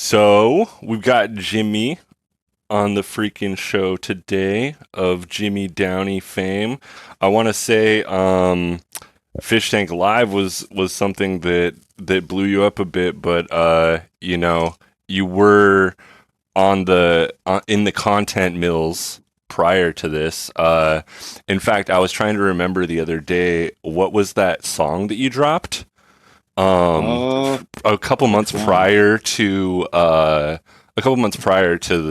So we've got Jimmy on the freaking show today of Jimmy Downey fame. I want to say Fish Tank Live was something that blew you up a bit, but you were on the in the content mills prior to this. In fact, I was trying to remember the other day, what was that song that you dropped? Um, Uh, a couple months which one? prior to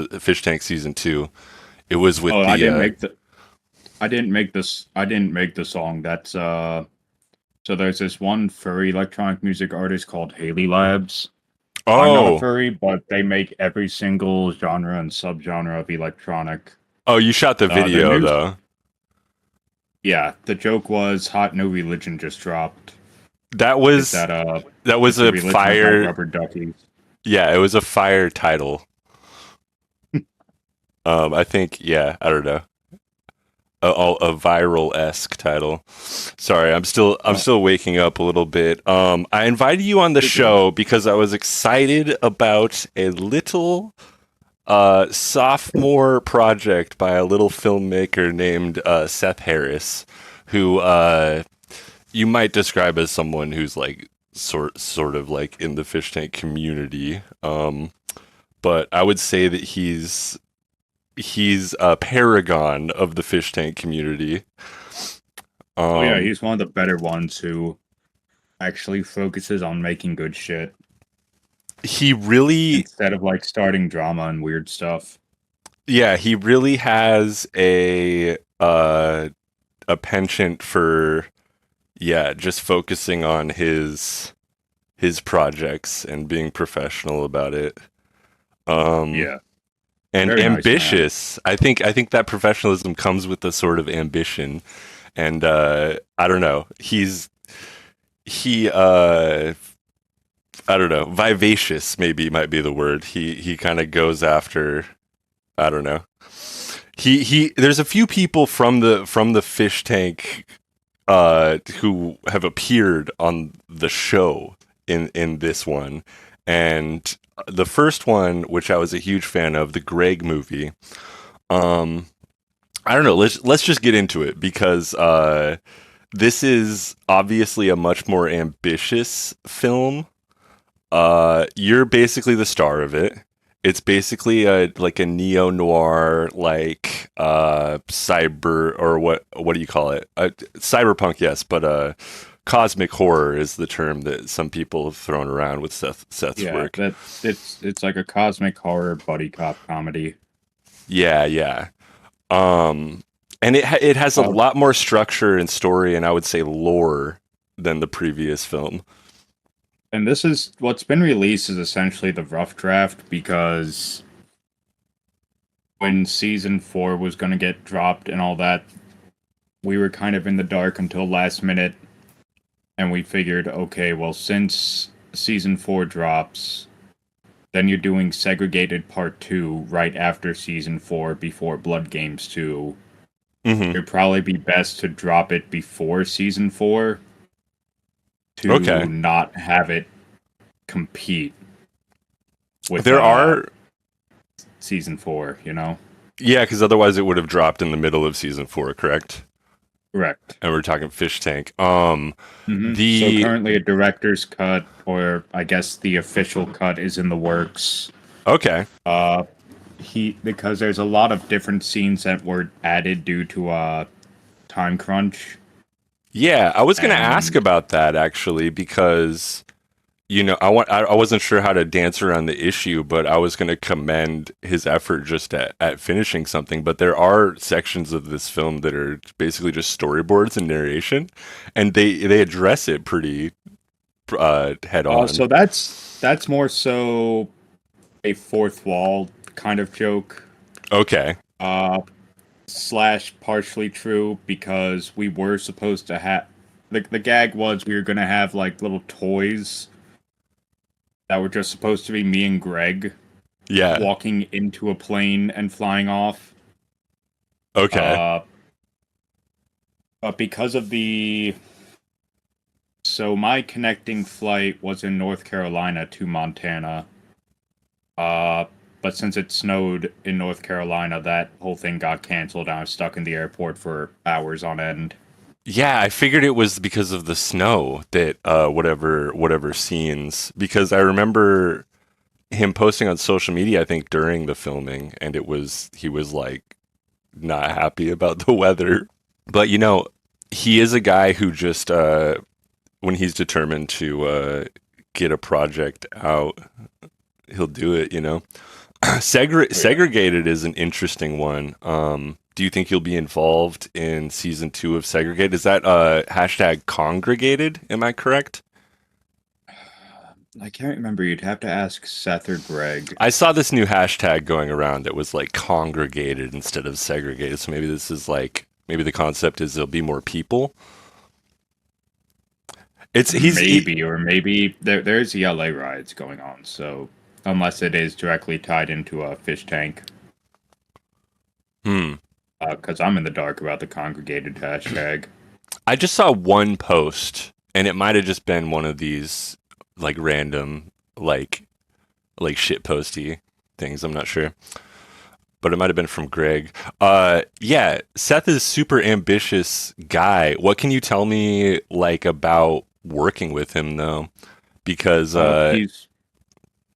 the Fish Tank season 2. It was with Oh, the I didn't make the song. So there's this one furry electronic music artist called Haley Labs. I'm not a oh furry, but they make every single genre and subgenre of electronic. oh you shot the Their video new though. Yeah, the joke was Hot New Religion just dropped. That It's was that that was it's a a religion about fire. rubber duckies. Yeah, it was a fire title. I think, yeah, I don't know, a viral esque title. Sorry, I'm Uh, still waking up a little bit. I invited you on the you're good. show because I was excited about a little sophomore project by a little filmmaker named Seth Harris, who you might describe as someone who's like sort of like in the fish tank community. But I would say that he's a paragon of the fish tank community. Oh yeah, Um, he's one of the better ones who actually focuses on making good shit he really, instead of like starting drama and weird stuff. yeah, he really has a penchant for, yeah, just focusing on his projects and being professional about it. Um, Yeah, and very nice man. ambitious. I think that professionalism comes with a sort of ambition. And I don't know. He I don't know. Vivacious maybe might be the word. He kind of goes after, I don't know. He there's a few people from the fish tank who have appeared on the show in this one. And the first one, which I was a huge fan of, the Greg movie. Um, I don't know. Let's just get into it because this is obviously a much more ambitious film. You're basically the star of it. It's basically a like a neo noir, like cyber, or what do you call it? Cyberpunk, yes, but cosmic horror is the term that some people have thrown around with Seth's Yeah, work. that it's like a cosmic horror buddy cop comedy. Yeah, yeah. Um, and it has a Uh, lot more structure and story, and I would say lore than the previous film. and this is what's been released is essentially the rough draft because when season 4 was going to get dropped and all that, we were kind of in the dark until last minute, and we figured, okay, well, since season 4 drops, then you're doing segregated part 2 right after season 4 before Blood Games 2. Hmm. It'd probably be best to drop it before season 4 to Okay. not have it compete with There are, season 4, you know? yeah, because otherwise it would have dropped in the middle of season 4, correct? Correct. And we're talking Fish Tank. So The currently a director's cut, or I guess the official cut, is in the works. Okay. Uh, because there's a lot of different scenes that were added due to time crunch, Yeah, I was gonna ask and about that actually because I wasn't sure how to dance around the issue, but I was gonna commend his effort just at finishing something. But there are sections of this film that are basically just storyboards and narration, and they address it pretty head on. so that's more so a fourth wall kind of joke. Okay. Uh, Slash partially true because we were supposed to have the gag was we were gonna have like little toys that were just supposed to be me and Greg Yeah. walking into a plane and flying off. Okay. Uh, but because of the so my connecting flight was in North Carolina to Montana, Uh, but since it snowed in North Carolina, that whole thing got canceled. I was stuck in the airport for hours on end. Yeah, I figured it was because of the snow that whatever scenes, because I remember him posting on social media, I think during the filming, and he was like not happy about the weather. But he is a guy who just when he's determined to get a project out, he'll do it, Yeah. Segregated is an interesting one. Do you think you'll be involved in season 2 of Segregated? Is that hashtag congregated? Am I correct? I can't remember. You'd have to ask Seth or Greg. I saw this new hashtag going around that was like congregated instead of segregated. So maybe this is like maybe the concept is there'll be more people. It's Maybe, or maybe there's the LA riots going on. So unless it is directly tied into a fish tank, hmm. because I'm in the dark about the congregated hashtag. I just saw one post, and it might have just been one of these like random like shit posty things. I'm not sure, but it might have been from Greg. Yeah, Seth is super ambitious guy. What can you tell me like about working with him though? Because Uh, he's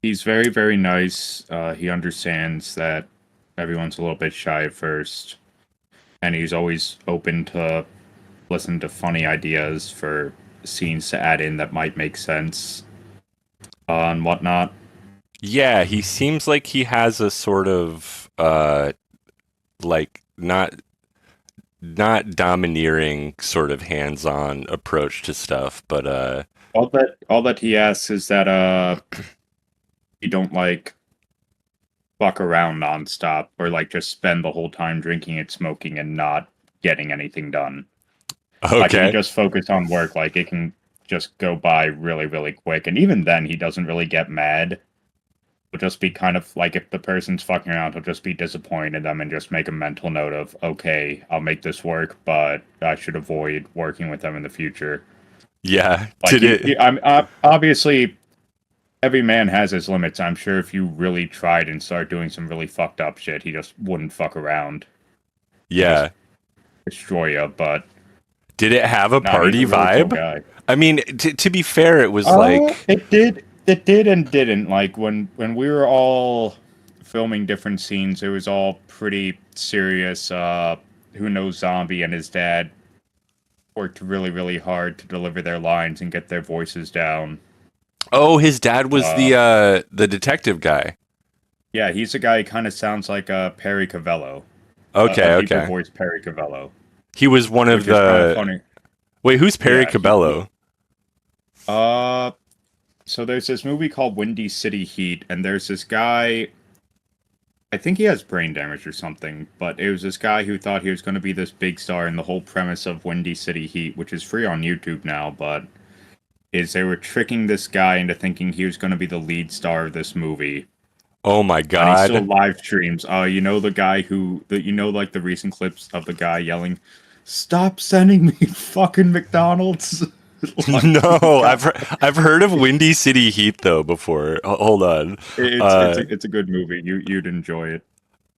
he's very very nice. He understands that everyone's a little bit shy at first, and he's always open to listen to funny ideas for scenes to add in that might make sense and whatnot. yeah, he seems like he has a sort of like not domineering sort of hands-on approach to stuff, but All that he asks is that you don't like fuck around nonstop or like just spend the whole time drinking and smoking and not getting anything done. Like if you okay. just focus on work, like it can just go by really, really quick. And even then, he doesn't really get mad. He'll just be kind of like if the person's fucking around, he'll just be disappointed in them and just make a mental note of, okay, I'll make this work, but I should avoid working with them in the future. Yeah, Like did it I'm obviously every man has his limits. I'm sure if you really tried and started doing some really fucked up shit, he just wouldn't fuck around and just yeah. destroy you. But Did it have a no, he's party a really cool vibe? guy. I mean, to be fair, it was like It did. It did and didn't. Like when we were all filming different scenes, it was all pretty serious. Who knows Zombie and his dad worked really, really hard to deliver their lines and get their voices down. oh, his dad was Uh, the detective guy. yeah, he's a guy who kind of sounds like Perry Cavello, a Okay, deeper okay. voice Perry Cavello, He was one of which is kind of the funny. Wait, who's Perry Yeah, he Cabello? uh so there's this movie called Windy City Heat, and there's this guy. I think he has brain damage or something, but it was this guy who thought he was going to be this big star, and the whole premise of Windy City Heat, which is free on YouTube now, but is they were tricking this guy into thinking he was going to be the lead star of this movie, Oh my and he still god. live streams. You know the guy like the recent clips of the guy yelling, "Stop sending me fucking McDonald's." Like No, God, I've heard of Windy City Heat though before. Hold on. it's Uh it's a good movie. You'd enjoy it.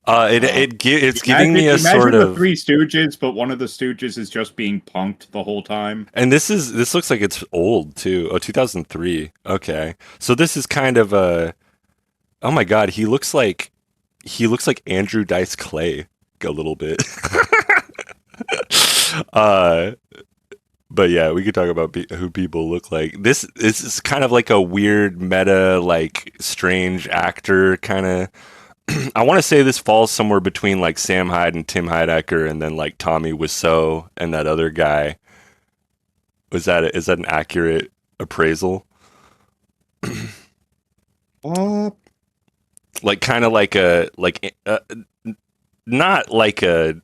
Uh, it's giving imagine me a sort imagine the of Three Stooges, but one of the Stooges is just being punked the whole time. and this looks like it's old too. Oh, 2003. Okay. So this is kind of a oh my god, he looks like Andrew Dice Clay a little bit. uh but yeah, we could talk about who people look like. This is kind of like a weird meta, like strange actor kind of. I want to say this falls somewhere between like Sam Hyde and Tim Heidecker, and then like Tommy Wiseau and that other guy. Is that an accurate appraisal? Uh, Like kind of like not like a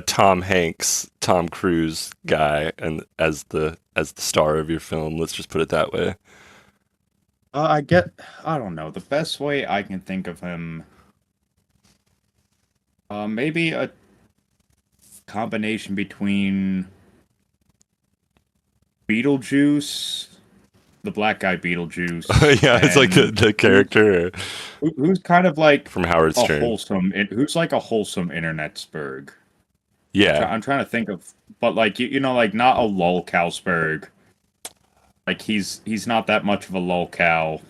Tom Hanks, Tom Cruise guy, and as the star of your film. Let's just put it that way. I get. I don't know. The best way I can think of him, maybe a combination between Beetlejuice the black guy Beetlejuice, Yeah, it's like and the character who's kind of like from Howard a Stern. who's like a wholesome internet spurg. Yeah. I'm trying to think of, but like you know, like not a lolcowsburg. Like he's not that much of a lolcow,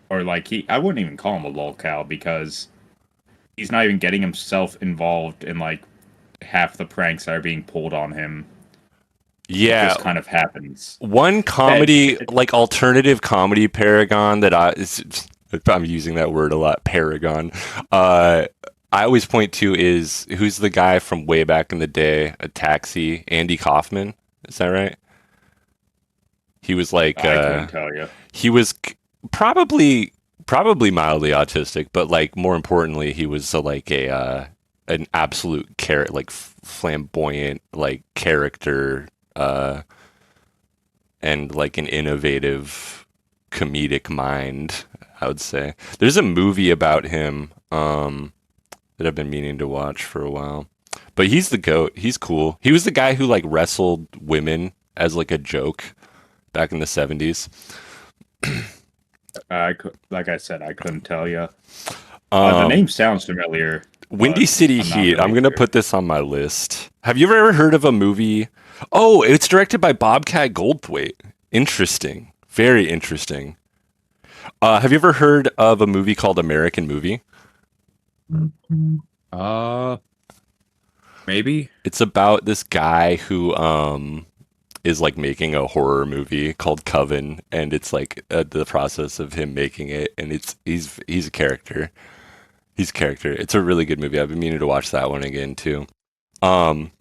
or like I wouldn't even call him a lolcow because he's not even getting himself involved in like half the pranks that are being pulled on him. It Yeah. just kind of happins. One comedy, like alternative comedy paragon that I'm using that word a lot, paragon. Uh, I always point to is who's the guy from way back in the day, a Taxi, Andy Kaufman. Is that right? He was like, I couldn't tell you. he was probably mildly autistic, but like more importantly, he was like an absolute like flamboyant like character, uh, and like an innovative comedic mind. I would say there's a movie about him that I've been meaning to watch for a while. But he's the goat. He's cool. He was the guy who like wrestled women as like a joke back in the 70s. Like I said, I couldn't tell you. The Um, name sounds familiar, Windy but City I'm not Heat. I'm really gonna sure. put this on my list. Have you ever heard of a movie? Oh, it's directed by Bobcat Goldthwait. Interesting. Very interesting. Have you ever heard of a movie called American Movie? Uh, maybe. It's about this guy who is like making a horror movie called Coven, and it's like the process of him making it, and he's a character. He's a character. It's a really good movie. I've been meaning to watch that one again too. Um,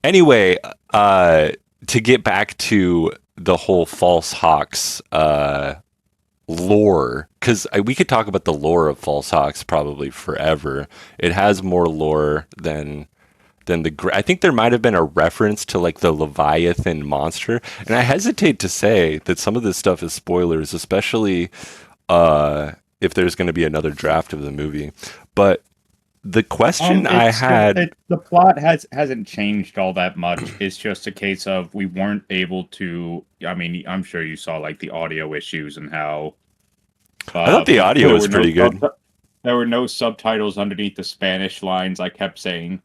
anyway, to get back to the whole False Hawks lore, because we could talk about the lore of False Hawks probably forever. It has more lore than I think there might have been a reference to like the Leviathan monster, and I hesitate to say that some of this stuff is spoilers, especially if there's going to be another draft of the movie. But the question I had, The plot hasn't changed all that much. It's just a case of we weren't able to. I mean, I'm sure you saw like the audio issues and how I thought the audio there was were no pretty good. there were no subtitles underneath the Spanish lines. I kept saying,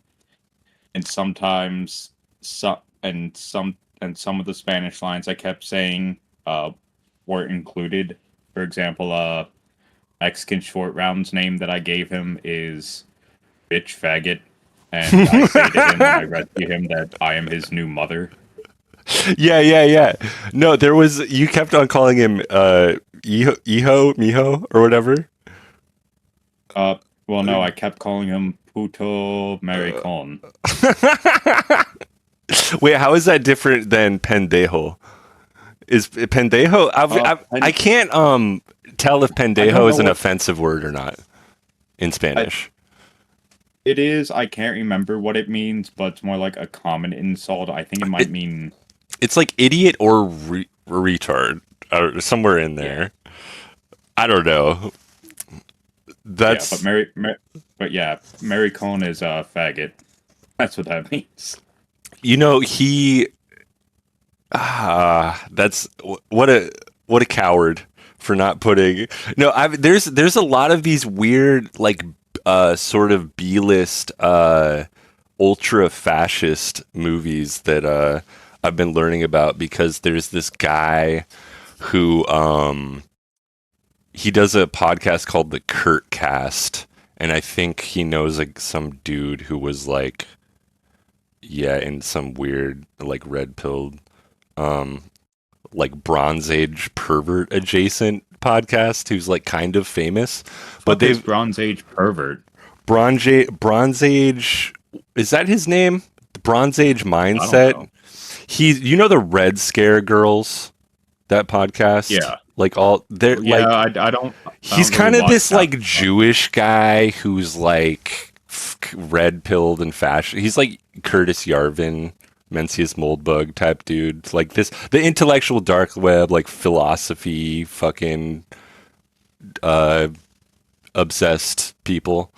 and sometimes some of the Spanish lines I kept saying weren't included. For example, Mexican short round's name that I gave him is bitch faggot, and I say to him when I rescue him that I am his new mother. Yeah. No, there was you kept on calling him Iho, Mijo, or whatever. Uh, well, no, I kept calling him puto maricon. Wait, how is that different than pendejo? Is pendejo? I can't tell if I don't pendejo know is an what offensive word or not in Spanish. it is. I can't remember what it means, but it's more like a common insult. I think it might mean It's like idiot or retard or somewhere in yeah, there. I don't know. yeah. But That's but yeah, maricon is a faggot. That's what that means. you know he that's what a coward for not putting no there's a lot of these weird like sort of B-list ultra fascist movies that I've been learning about because there's this guy who he does a podcast called the Kurt Cast, and I think he knows like some dude who was like yeah in some weird like red pilled um like Bronze Age pervert adjacent podcast who's like kind of famous, but Fuck is they've Bronze Age pervert. Bronze Age, is that his name? The Bronze Age I don't Mindset. know. He's you know the Red Scare Girls, that podcast, Yeah, like all they're yeah. like I he's don't really kind of watch this that like stuff. Jewish guy who's like red pilled and fashion. He's like Curtis Yarvin, Mencius Moldbug type dude. Like this, the intellectual dark web, like philosophy, fucking uh, obsessed people.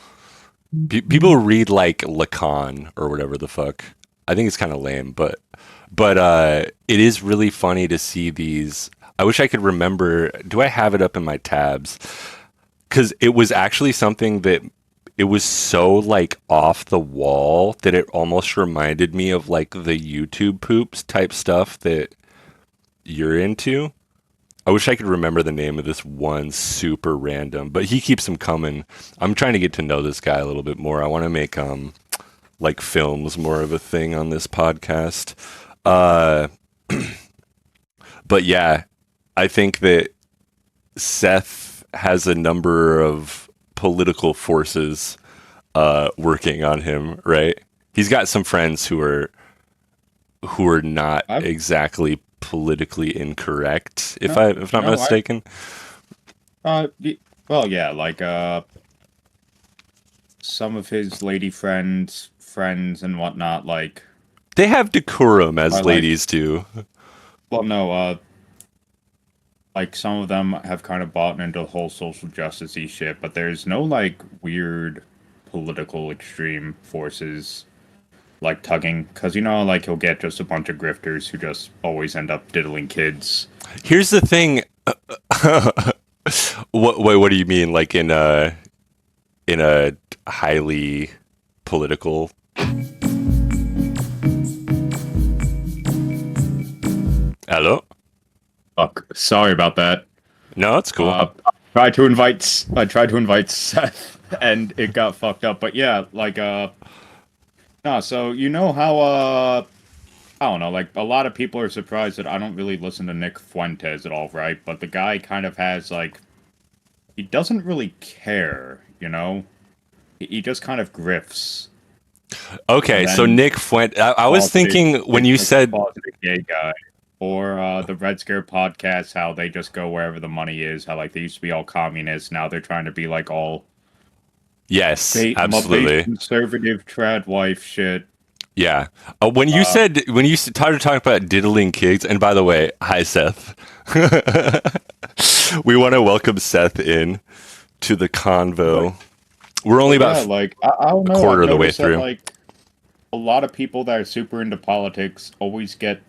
People read like Lacan or whatever the fuck. I think it's kind of lame, but it is really funny to see these. I wish I could remember. Do I have it up in my tabs? Because it was actually something that it was so like off the wall that it almost reminded me of like the YouTube poops type stuff that you're into. I wish I could remember the name of this one super random, but he keeps them coming. I'm trying to get to know this guy a little bit more. I want to make like films more of a thing on this podcast. Uh, but yeah, I think that Seth has a number of political forces working on him, right? He's got some friends who are not I've exactly politically incorrect, no, if not no, I mistaken. well, yeah, like some of his lady friends and whatnot, like They have decorum I as like. ladies do. Well, no, like some of them have kind of bought into the whole social justice-y shit, but there's no like weird political extreme forces like tugging, because like he'll get just a bunch of grifters who just always end up diddling kids. Here's the thing. What do you mean? Like in a highly political? Hello? Fuck, sorry about that. No, it's cool. I tried to invite Seth, and it got fucked up. But yeah, like no. So how I don't know. Like a lot of people are surprised that I don't really listen to Nick Fuentes at all, right? But the guy kind of has like he doesn't really care, you know. He just kind of grifts, and Okay, so then Nick Fuente. I was closeted, thinking when you like a said closeted gay guy. Or the Red Scare podcast, how they just go wherever the money is. How like they used to be all communists, now they're trying to be like all yes, my base absolutely. conservative trad wife shit. Yeah. When you Uh, said when you started talking about diddling kids, and by the way, hi Seth. We want to welcome Seth in to the but convo. We're only but about yeah, like I don't a know. I've quarter of the way noticed that through. like a lot of people that are super into politics always get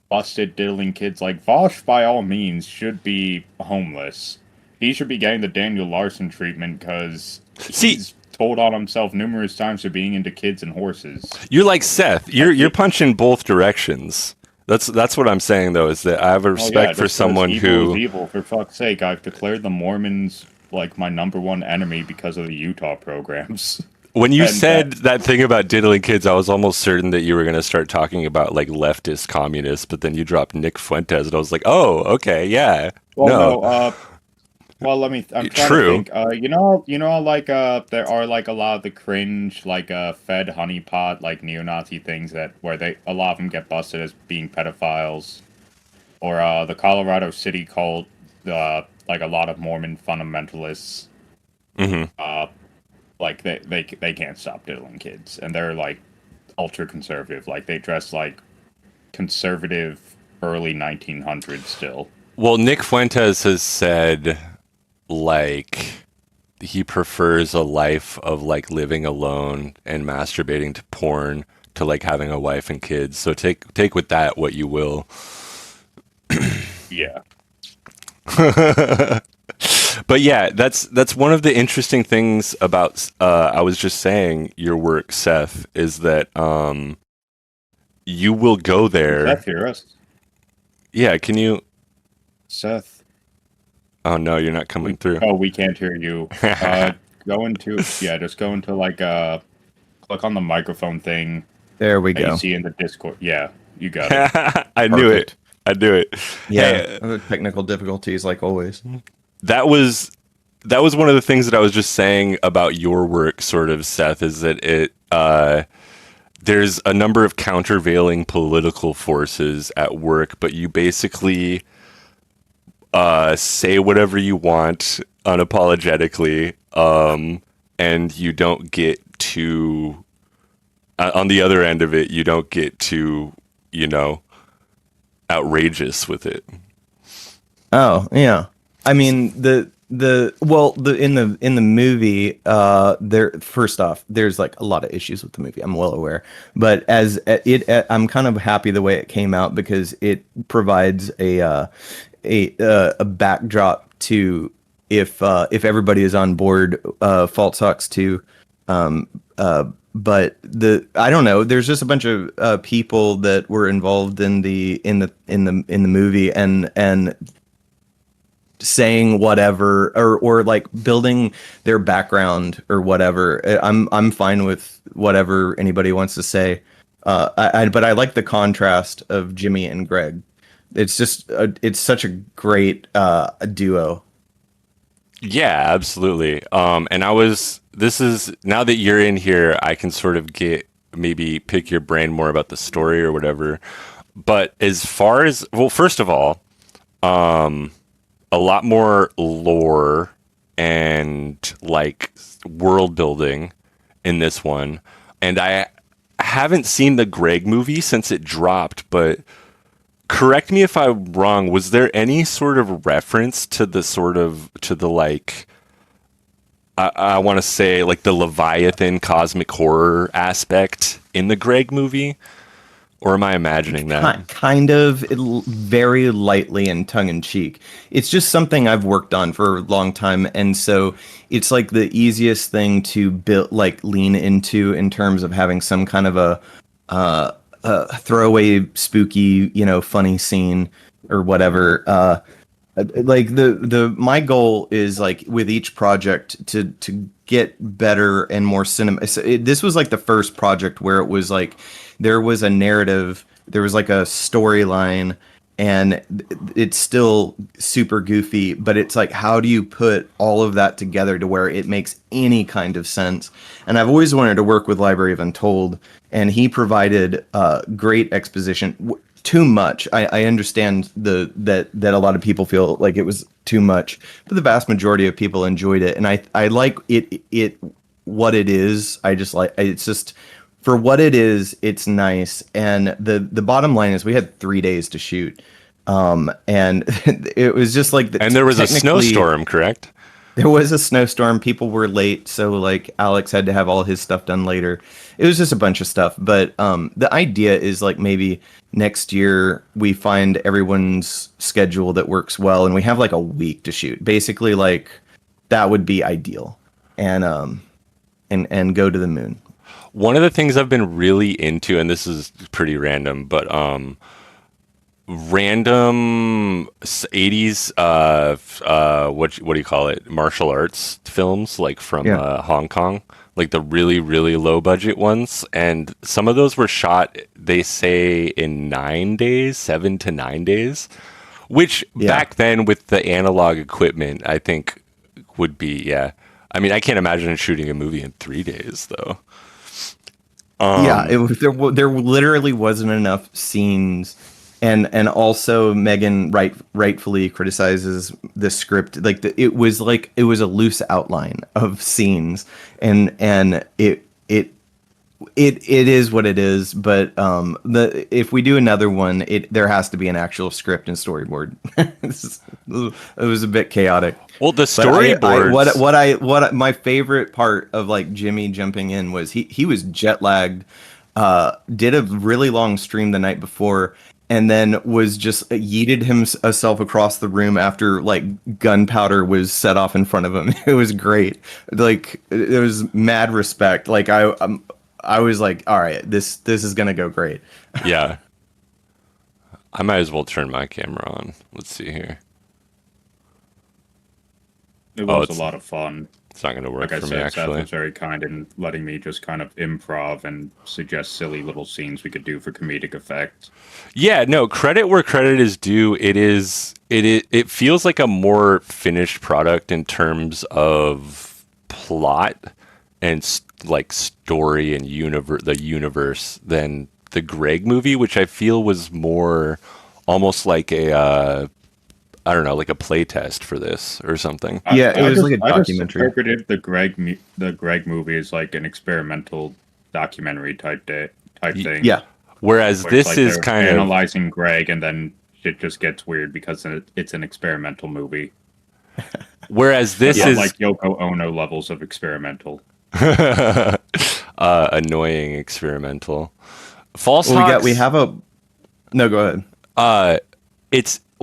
busted diddling kids. Like Vosh, by all means, should be homeless. He should be getting the Daniel Larson treatment because See, he's told on himself numerous times for being into kids and horses. you're like Seth. And You're punching both directions. That's what I'm saying though, is that I have a oh yeah, respect for just because someone evil is who evil. For fuck's sake, I've declared the Mormons like my number one enemy because of the Utah programs. when you And that, said that thing about diddling kids, I was almost certain that you were going to start talking about like leftist communists, but then you dropped Nick Fuentes, and I was like, oh, okay, yeah, well, no, no, well, I'm trying to true. think. Like there are like a lot of the cringe, like Fed honeypot, like neo-Nazi things that where they a lot of them get busted as being pedophiles, or the Colorado City cult, like a lot of Mormon fundamentalists, Hmm. uh, like they can't stop diddling kids, and they're like ultra conservative, like they dress like conservative early 1900s still. Well, Nick Fuentes has said like he prefers a life of like living alone and masturbating to porn to like having a wife and kids. So take with that what you will. Yeah. But yeah, that's one of the interesting things about I was just saying your work, Seth, is that you will go Can Seth there. hear us? Yeah, can you? Seth. Oh no, you're not coming through. We can't hear you. Go into just go into like click on the microphone thing There we that you go. see in the Discord. Yeah, you got it. I knew it. Perfect. I knew it. Yeah, Hey, technical difficulties like always. that was that was one of the things that I was just saying about your work, sort of, Seth, is that there's a number of countervailing political forces at work, but you basically say whatever you want unapologetically, and you don't get to on the other end of it, you don't get to you know outrageous with it. Oh, yeah. I mean, in the movie, there first off, there's like a lot of issues with the movie. I'm well aware, but I'm kind of happy the way it came out because it provides a backdrop to if everybody is on board, Fault Sucks too. But I don't know. There's just a bunch of people that were involved in the movie and saying whatever or like building their background or whatever. I'm fine with whatever anybody wants to say. But I like the contrast of Jimmy and Greg. It's just it's such a great duo. Yeah, absolutely. This is now that you're in here, I can sort of maybe pick your brain more about the story or whatever. But as far as, well, first of all, a lot more lore and like world building in this one. And I haven't seen the Greg movie since it dropped, but correct me if I'm wrong. Was there any sort of reference to the like, I want to say like the Leviathan cosmic horror aspect in the Greg movie? Or am I imagining that? Kind of, very lightly and tongue in cheek. It's just something I've worked on for a long time, and so it's like the easiest thing to build, like lean into in terms of having some kind of a throwaway, spooky, funny scene or whatever. Like my goal is like with each project to get better and more cinema. This was like the first project where it was like there was a narrative, there was like a storyline, and it's still super goofy, but it's like, how do you put all of that together to where it makes any kind of sense? And I've always wanted to work with Library of Untold, and he provided great exposition. Too much. I understand that a lot of people feel like it was too much, but the vast majority of people enjoyed it, and I like it what it is. I just like it's just for what it is. It's nice, and the bottom line is we had 3 days to shoot, and it was just like and there was a snowstorm, correct? There was a snowstorm. People were late, so like Alex had to have all his stuff done later. It was just a bunch of stuff, but the idea is like maybe next year we find everyone's schedule that works well, and we have like a week to shoot. Basically, like that would be ideal, and go to the moon. One of the things I've been really into, and this is pretty random, but random 80s what do you call it, martial arts films like from Hong Kong, like the really really low budget ones, and some of those were shot, they say, in 9 days, 7 to 9 days, which back then with the analog equipment I think would be I mean, I can't imagine shooting a movie in 3 days though. There literally wasn't enough scenes. And also Megan rightfully criticizes the script. Like it was a loose outline of scenes, and it is what it is. But if we do another one, there has to be an actual script and storyboard. It was a bit chaotic. Well, the storyboards. What my favorite part of like Jimmy jumping in was he was jet lagged, did a really long stream the night before, and then was just yeeted himself across the room after like gunpowder was set off in front of him. It was great. Like it was mad respect. Like I was like, all right, this is gonna go great. Yeah. I might as well turn my camera on. Let's see here. It was a lot of fun. It's not going to work for me, actually. Seth was very kind in letting me just kind of improv and suggest silly little scenes we could do for comedic effect. Yeah, no, credit where credit is due. It feels like a more finished product in terms of plot and like story and the universe than the Greg movie, which I feel was more almost like a I don't know, like a play test for this or something. Yeah, it was like a documentary. I interpreted the Greg movie as like an experimental documentary type thing. Yeah. Whereas this like is kind of analyzing Greg, and then it just gets weird because it's an experimental movie. Whereas this is like Yoko Ono levels of experimental. Annoying experimental. False Hawks. We have a. No, go ahead.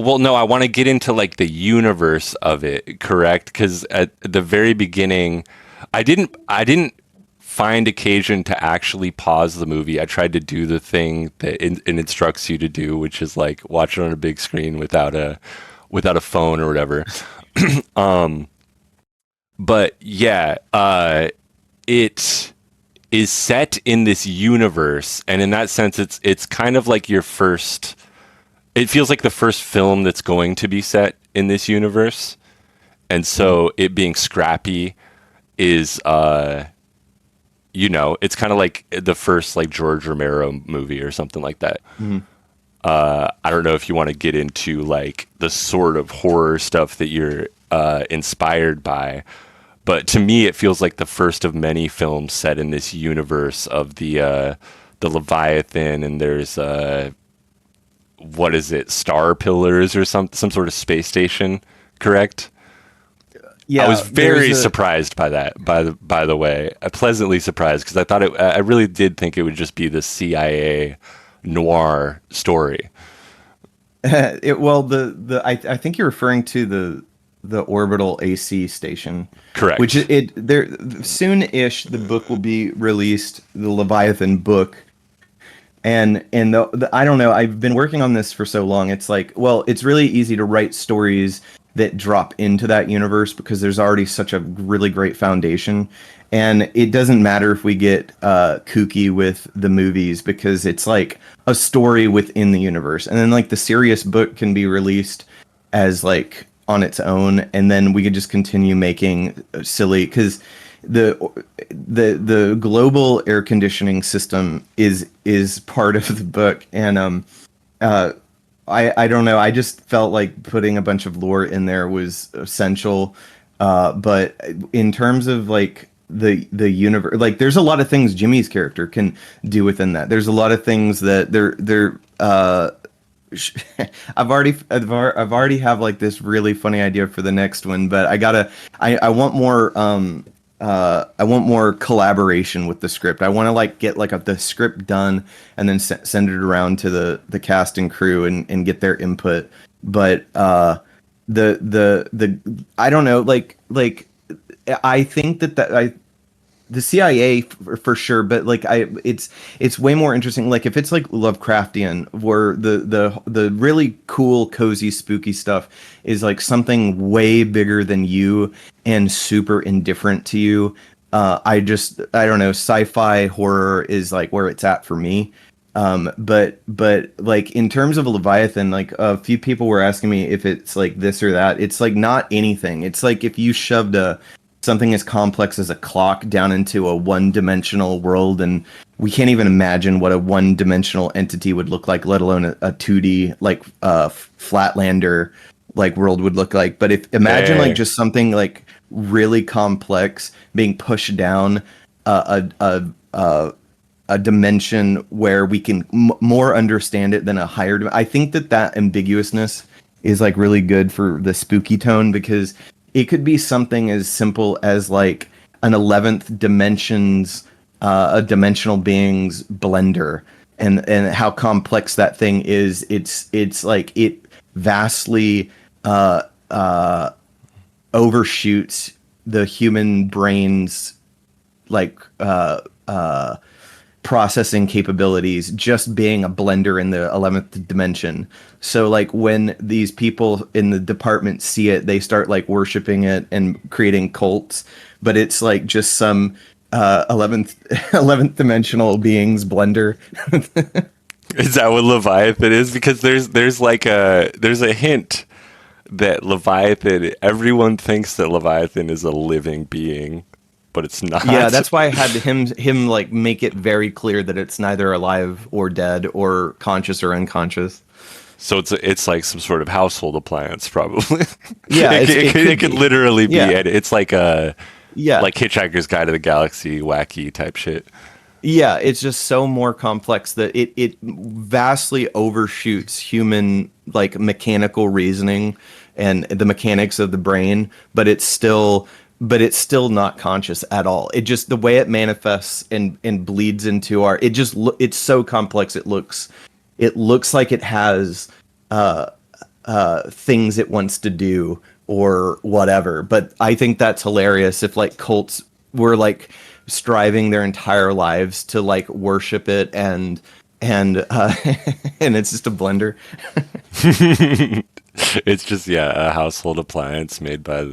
well, no, I want to get into like the universe of it, correct? Because at the very beginning, I didn't find occasion to actually pause the movie. I tried to do the thing that it instructs you to do, which is like watch it on a big screen without a phone or whatever. um, but yeah, it is set in this universe, and in that sense, it's kind of like your first. It feels like the first film that's going to be set in this universe, and so it being scrappy is it's kind of like the first like George Romero movie or something like that. I don't know if you want to get into like the sort of horror stuff that you're inspired by, but to me it feels like the first of many films set in this universe of the Leviathan, and there's what is it, Star Pillars or some sort of space station, correct? Yeah, I was very surprised by that. By the way, pleasantly surprised, because I thought I really did think it would just be the CIA noir story. I think you're referring to the orbital AC station, Correct. which there soon-ish the book will be released, the Leviathan book. And I don't know, I've been working on this for so long. It's like, well, it's really easy to write stories that drop into that universe because there's already such a really great foundation. And it doesn't matter if we get kooky with the movies, because it's like a story within the universe. And then like the serious book can be released as like on its own, and then we could just continue making silly, because the global air conditioning system is part of the book. And I don't know, I just felt like putting a bunch of lore in there was essential. But in terms of like the universe, like there's a lot of things Jimmy's character can do within that. There's a lot of things that they're I've already have like this really funny idea for the next one, but I want more I want more collaboration with the script. I want to like get like the script done and then send it around to the cast and crew and get their input. But the I don't know, like I think that the CIA for sure, but like it's way more interesting. Like if it's like Lovecraftian, where the really cool, cozy, spooky stuff is like something way bigger than you and super indifferent to you. I don't know. Sci-fi horror is like where it's at for me. But like in terms of Leviathan, like a few people were asking me if it's like this or that. It's like not anything. It's like if you shoved something as complex as a clock down into a one-dimensional world, and we can't even imagine what a one-dimensional entity would look like, let alone a 2D like Flatlander like world would look like. But imagine like just something like really complex being pushed down a dimension where we can more understand it than a higher. I think that ambiguousness is like really good for the spooky tone, because it could be something as simple as like an 11th dimensions, a dimensional being's blender, and how complex that thing is. It's like it vastly overshoots the human brain's like processing capabilities, just being a blender in the 11th dimension. So like when these people in the department see it, they start like worshiping it and creating cults, but it's like just some 11th dimensional beings blender. Is that what Leviathan is? Because there's a hint that Leviathan, everyone thinks that Leviathan is a living being, but it's not. Yeah, that's why I had him like make it very clear that it's neither alive or dead or conscious or unconscious. So it's like some sort of household appliance, probably. Yeah, it could literally be. Yeah. It's like like Hitchhiker's Guide to the Galaxy, wacky type shit. Yeah, it's just so more complex that it vastly overshoots human like mechanical reasoning and the mechanics of the brain, but it's still not conscious at all. It just, the way it manifests and bleeds into it's so complex. It looks like it has things it wants to do or whatever. But I think that's hilarious if like cults were like striving their entire lives to like worship it and and it's just a blender. It's just a household appliance made by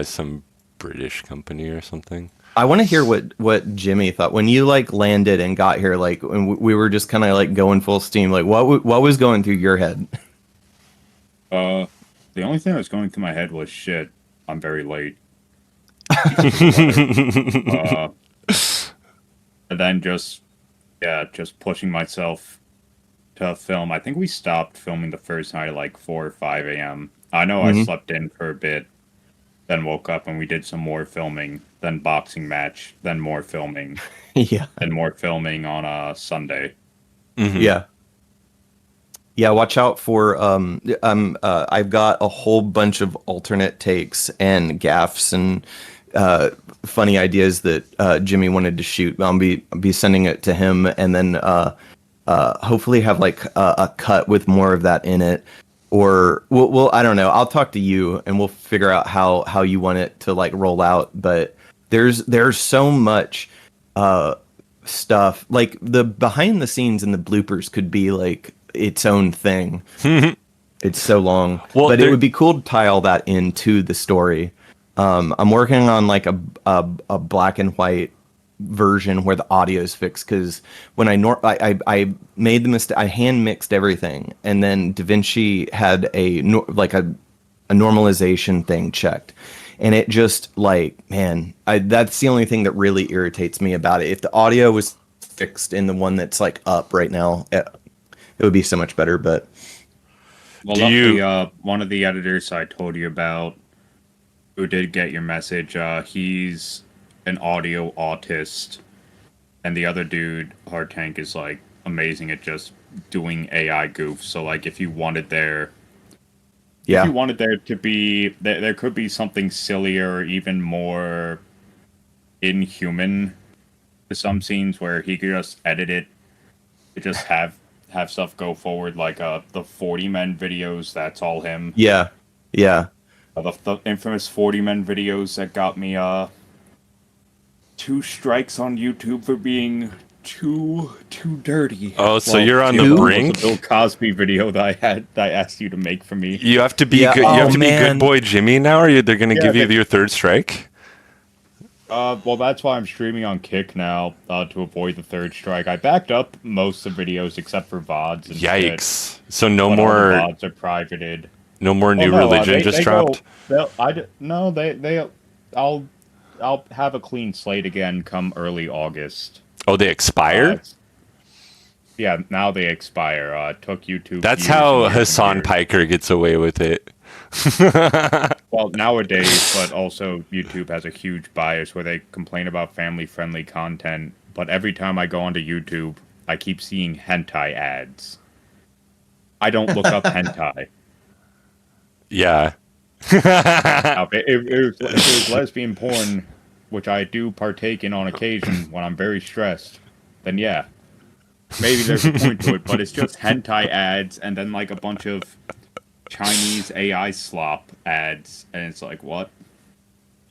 some British company or something. I want to hear what Jimmy thought when you like landed and got here. Like when we were just kind of like going full steam. Like what was going through your head? The only thing that was going through my head was shit. I'm very late. And then just pushing myself to film. I think we stopped filming the first night at like 4 or 5 a.m. I know I slept in for a bit, then woke up and we did some more filming, then boxing match, then more filming. Yeah. And more filming on a Sunday. Mm-hmm. Yeah. Yeah, watch out for I've got a whole bunch of alternate takes and gaffes and funny ideas that Jimmy wanted to shoot. I'll be sending it to him, and then hopefully have like a cut with more of that in it. Or we'll I don't know. I'll talk to you and we'll figure out how you want it to like roll out. But there's so much stuff. Like the behind the scenes and the bloopers could be like its own thing. It's so long. Well, but it would be cool to tie all that into the story. I'm working on like a black and white version where the audio is fixed, because when I made the mistake, I hand mixed everything, and then DaVinci had a normalization thing checked, and it just like, man, that's the only thing that really irritates me about it. If the audio was fixed in the one that's like up right now, it would be so much better. But luckily, one of the editors I told you about, who did get your message, he's an audio autist, and the other dude, Hard Tank, is like amazing at just doing AI goofs. So like if you wanted there to be there could be something sillier or even more inhuman to some scenes where he could just edit it to just have stuff go forward, like the 40 Men videos. That's all him. Yeah The infamous 40 Men videos that got me 2 strikes on YouTube for being too dirty. Oh, so you're on the brink. The Bill Cosby video that I asked you to make for me. You have to be good. You have to be good boy Jimmy now, or they're going to give you your third strike. Well, that's why I'm streaming on Kick now, to avoid the third strike. I backed up most of the videos except for VODs. Yikes! So no more VODs are privated. No more New Religion just dropped. I'll have a clean slate again come early August. Oh, they expire? Yeah, now they expire. It took YouTube. That's how Hassan Piker gets away with it. Well, nowadays, but also YouTube has a huge bias where they complain about family-friendly content. But every time I go onto YouTube, I keep seeing hentai ads. I don't look up hentai. Yeah. If it was lesbian porn, which I do partake in on occasion when I'm very stressed, then yeah, maybe there's a point to it. But it's just hentai ads and then like a bunch of Chinese AI slop ads, and it's like, what?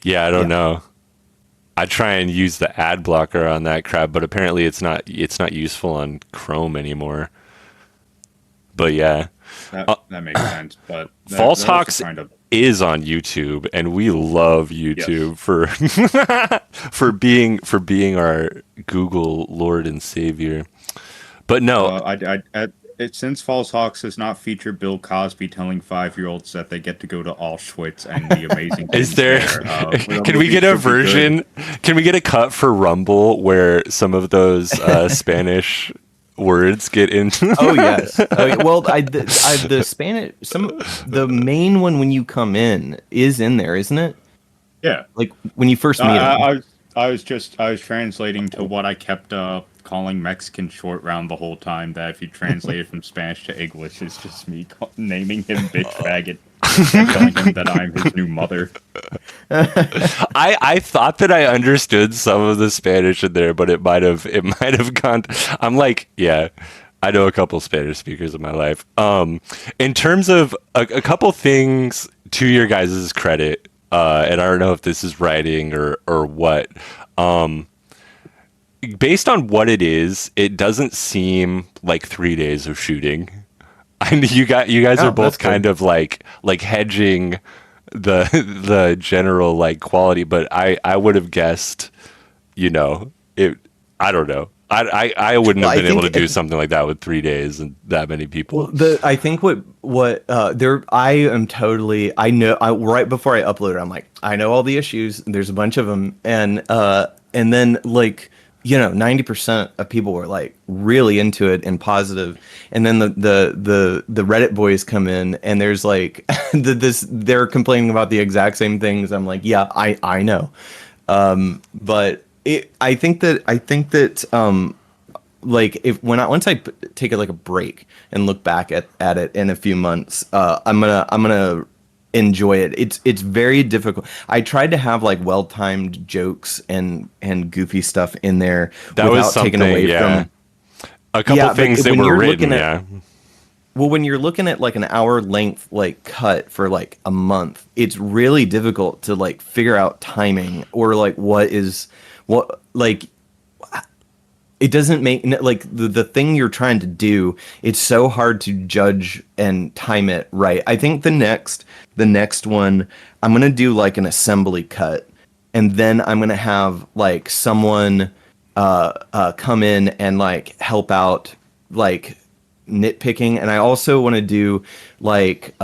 Yeah, I don't know. I try and use the ad blocker on that crap, but apparently it's not useful on Chrome anymore. But yeah, that makes sense. But False Hawks is on YouTube, and we love YouTube for being our Google Lord and Savior. But no, since False Hawks does not feature Bill Cosby telling 5-year-olds that they get to go to Auschwitz and the amazing is there? Can we get a version? Can we get a cut for Rumble where some of those Spanish words get into? Oh yes. Well, the Spanish, the main one when you come in is in there, isn't it? Yeah. Like when you first meet him. I was translating to what I kept calling Mexican short round the whole time. That if you translate it from Spanish to English, it's just me naming him bitch faggot and telling him that I'm his new mother. I thought that I understood some of the Spanish in there, but it might have gone. I'm like, yeah, I know a couple Spanish speakers in my life. In terms of a couple things to your guys' credit, and I don't know if this is writing or what. Based on what it is, it doesn't seem like 3 days of shooting. I mean, you guys are both kind of like hedging the general like quality, but I would have guessed, it. I don't know. I wouldn't have been able to do something like that with 3 days and that many people. I think what there I am totally I know right before I upload it, I'm like, I know all the issues. There's a bunch of them, and then like 90% of people were like really into it and positive, and then the Reddit boys come in and there's like they're complaining about the exact same things. I'm like, yeah, I know, but. I think that like once I take like a break and look back at it in a few months, I'm gonna enjoy it. It's very difficult. I tried to have like well-timed jokes and goofy stuff in there that without was something, taking away from a couple things that were written. Well, when you're looking at like an hour length like cut for like a month, it's really difficult to like figure out timing or like what like it doesn't make like the thing you're trying to do. It's so hard to judge and time it right. I think the next one I'm gonna do like an assembly cut, and then I'm gonna have like someone come in and like help out like nitpicking, and I also want to do like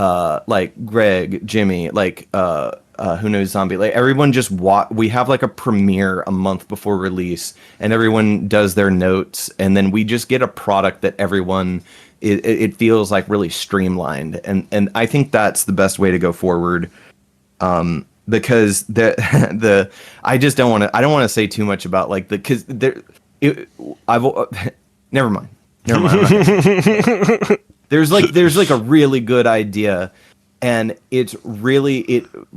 Greg, Jimmy, like Who Knows Zombie, like everyone just we have like a premiere a month before release, and everyone does their notes, and then we just get a product that everyone it feels like really streamlined, and I think that's the best way to go forward, because I just don't want to say too much about like because never mind. There's like a really good idea, and it's really you don't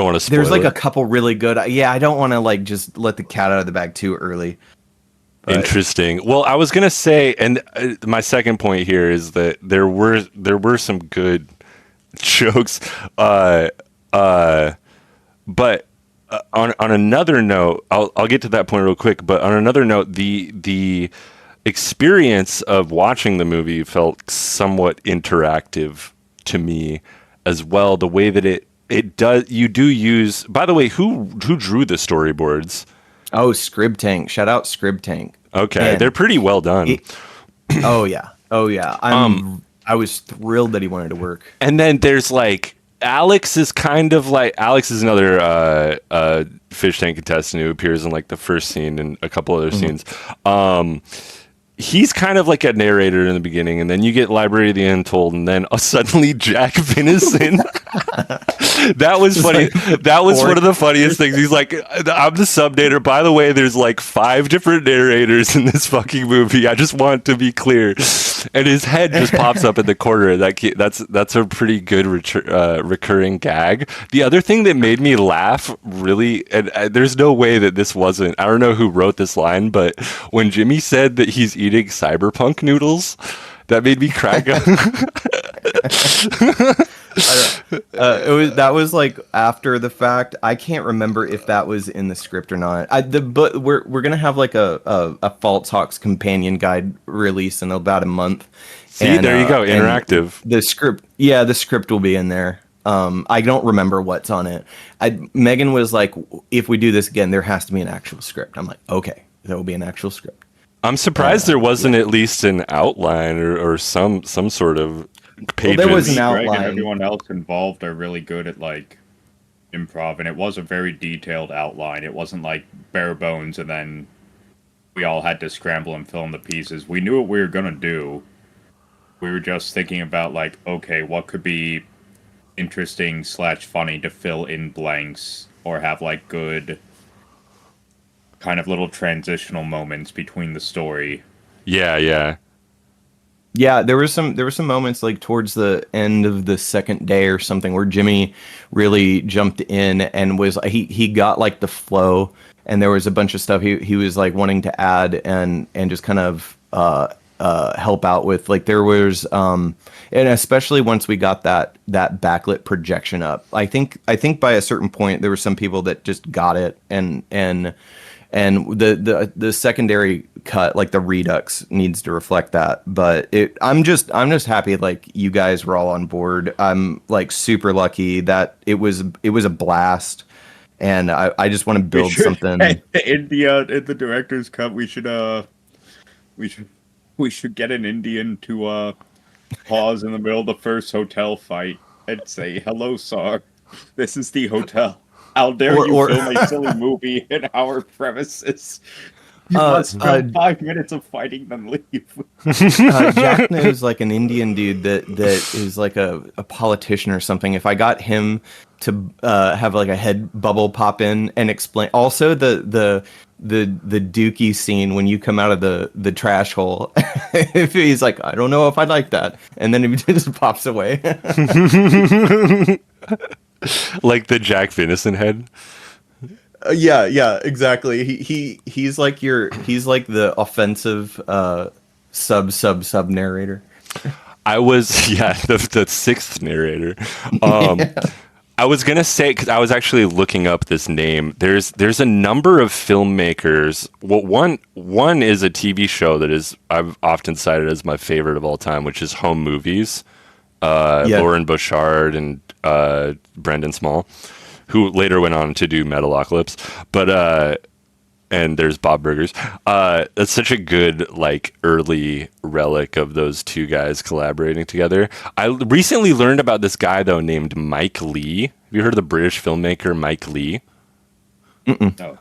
want to spoil there's like it. a couple really good. Yeah, I don't want to like just let the cat out of the bag too early. But. Interesting. Well, I was gonna say, and my second point here is that there were some good jokes, but on another note, I'll get to that point real quick. But on another note, the experience of watching the movie felt somewhat interactive to me as well. The way that it does, you do use. By the way, who drew the storyboards? Oh, Scribtank! Shout out Scribtank. Okay, they're pretty well done. Oh yeah. I was thrilled that he wanted to work. And then there's like. Alex is another fish tank contestant who appears in like the first scene and a couple other scenes. He's kind of like a narrator in the beginning, and then you get Library of the Untold, and then suddenly Jack Finneson. That was funny. That was one of the funniest things. He's like, I'm the sub-narrator. By the way, there's like 5 different narrators in this fucking movie. I just want to be clear. And his head just pops up in the corner. That's a pretty good recurring gag. The other thing that made me laugh really, and there's no way that this wasn't, I don't know who wrote this line, but when Jimmy said that he's eating cyberpunk noodles, that made me crack up. That was like after the fact. I can't remember if that was in the script or not. But we're gonna have like a False Hawks companion guide release in about a month. See, there you go, interactive. The script will be in there. I don't remember what's on it. Megan was like, if we do this again, there has to be an actual script. I'm like, okay, there will be an actual script. I'm surprised there wasn't at least an outline or some sort of pages. Well, there was an outline. Greg and everyone else involved are really good at like improv, and it was a very detailed outline. It wasn't like bare bones, and then we all had to scramble and fill in the pieces. We knew what we were gonna do. We were just thinking about like, okay, what could be interesting / funny to fill in blanks or have like good kind of little transitional moments between the story. Yeah. There were some moments like towards the end of the second day or something where Jimmy really jumped in and was he got like the flow, and there was a bunch of stuff he was like wanting to add and just kind of help out with. Like there was, and especially once we got that backlit projection up, I think by a certain point there were some people that just got it, and the secondary cut, like the Redux, needs to reflect that. But I'm just happy like you guys were all on board. I'm like super lucky that it was a blast, and I just want to build something. In the director's cut, we should get an Indian to pause in the middle of the first hotel fight and say, "Hello, sir. This is the hotel. How dare you film a silly movie in our premises? You must spend 5 minutes of fighting, then leave." Jack knows like an Indian dude that is like a politician or something. If I got him to have like a head bubble pop in and explain, also the Dookie scene when you come out of the trash hole, if he's like, I don't know if I'd like that, and then he just pops away. Like the Jack Finison head. Yeah, exactly. He's like the offensive sub narrator. I was the sixth narrator. Yeah. I was gonna say, because I was actually looking up this name. There's a number of filmmakers. Well, one is a TV show that I've often cited as my favorite of all time, which is Home Movies. Lauren Bouchard and Brendan Small, who later went on to do Metalocalypse. But and there's Bob Burgers. That's such a good like early relic of those two guys collaborating together. I recently learned about this guy though named Mike Leigh. Have you heard of the British filmmaker Mike Leigh? No.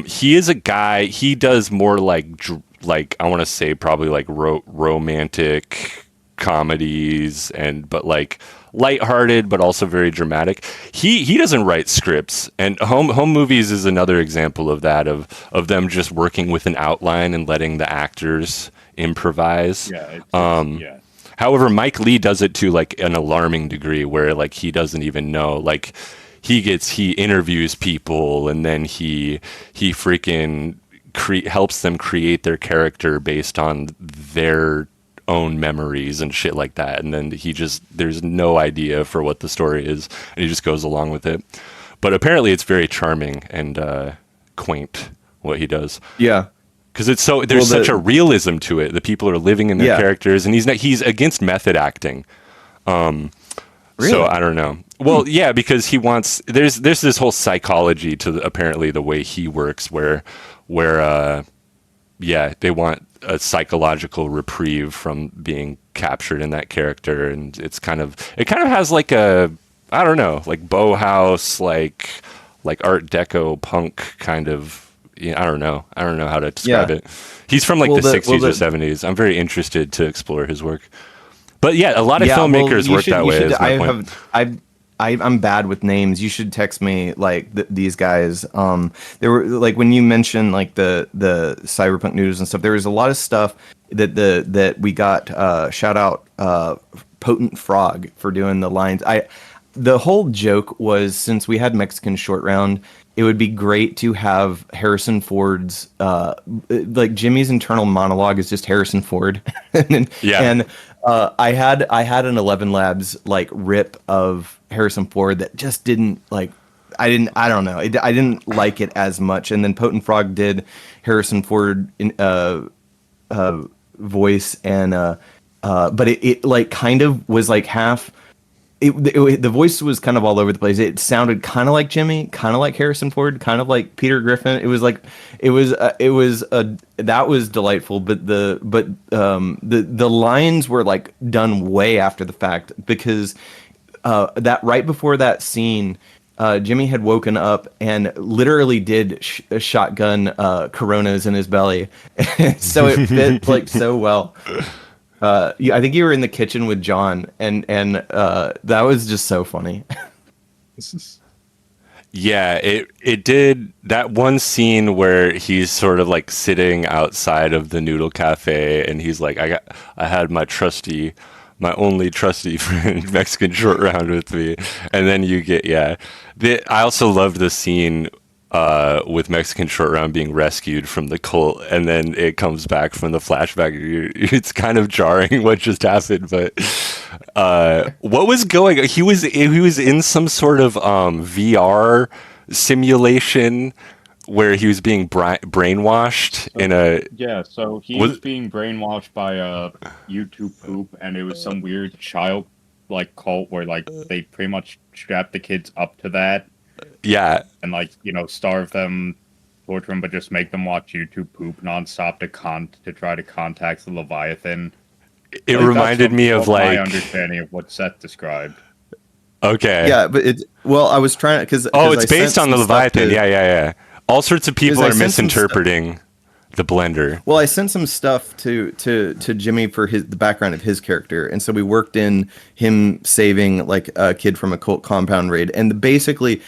He is a guy. He does more like I want to say probably like romantic comedies but like lighthearted but also very dramatic. He doesn't write scripts, and home movies is another example of that, of them just working with an outline and letting the actors improvise. However, Mike Leigh does it to like an alarming degree where like he doesn't even know, like he interviews people and then he freaking helps them create their character based on their own memories and shit like that, and then there's no idea for what the story is, and he just goes along with it. But apparently it's very charming and quaint what he does. Yeah, because there's such a realism to it. The people are living in their characters, and he's against method acting. Really? So I don't know. Well, yeah, because he wants there's this whole psychology to apparently the way he works where they want a psychological reprieve from being captured in that character, and it kind of has like a, I don't know, like Bauhaus, like Art Deco punk kind of. I don't know how to describe it. He's from like the 60s or 70s. I'm very interested to explore his work. But yeah, a lot of filmmakers work that way. I'm bad with names. You should text me like these guys. There were like when you mentioned like the cyberpunk news and stuff. There was a lot of stuff that we got. Shout out Potent Frog for doing the lines. The whole joke was, since we had Mexican Short Round, it would be great to have Harrison Ford's like Jimmy's internal monologue is just Harrison Ford. and I had an 11 Labs like rip of Harrison Ford that just didn't like. I don't know. I didn't like it as much. And then Potent Frog did Harrison Ford in voice, and but it like kind of was like half. The voice was kind of all over the place. It sounded kind of like Jimmy, kind of like Harrison Ford, kind of like Peter Griffin. It was that was delightful. But the lines were like done way after the fact, because that right before that scene, Jimmy had woken up and literally did shotgun Coronas in his belly, so it fit like so well. I think you were in the kitchen with John, and that was just so funny. Yeah, it did. That one scene where he's sort of like sitting outside of the Noodle Cafe, and he's like, I had my only trusty friend Mexican Short Round with me, and then you get I also loved the scene with Mexican Short Round being rescued from the cult, and then it comes back from the flashback. It's kind of jarring what just happened, but what was going on? He was in some sort of VR simulation where he was being brainwashed in a... Yeah, so he was being brainwashed by a YouTube poop, and it was some weird child like cult where like they pretty much strapped the kids up to that. Yeah. And like, you know, starve them, torture them, but just make them watch YouTube poop nonstop to try to contact the Leviathan. It like, reminded me of like my understanding of what Seth described. Okay. Yeah, but I was trying to because it's based on the Leviathan. Yeah. All sorts of people are misinterpreting the blender. Well, I sent some stuff to Jimmy for the background of his character, and so we worked in him saving like a kid from a cult compound raid, and basically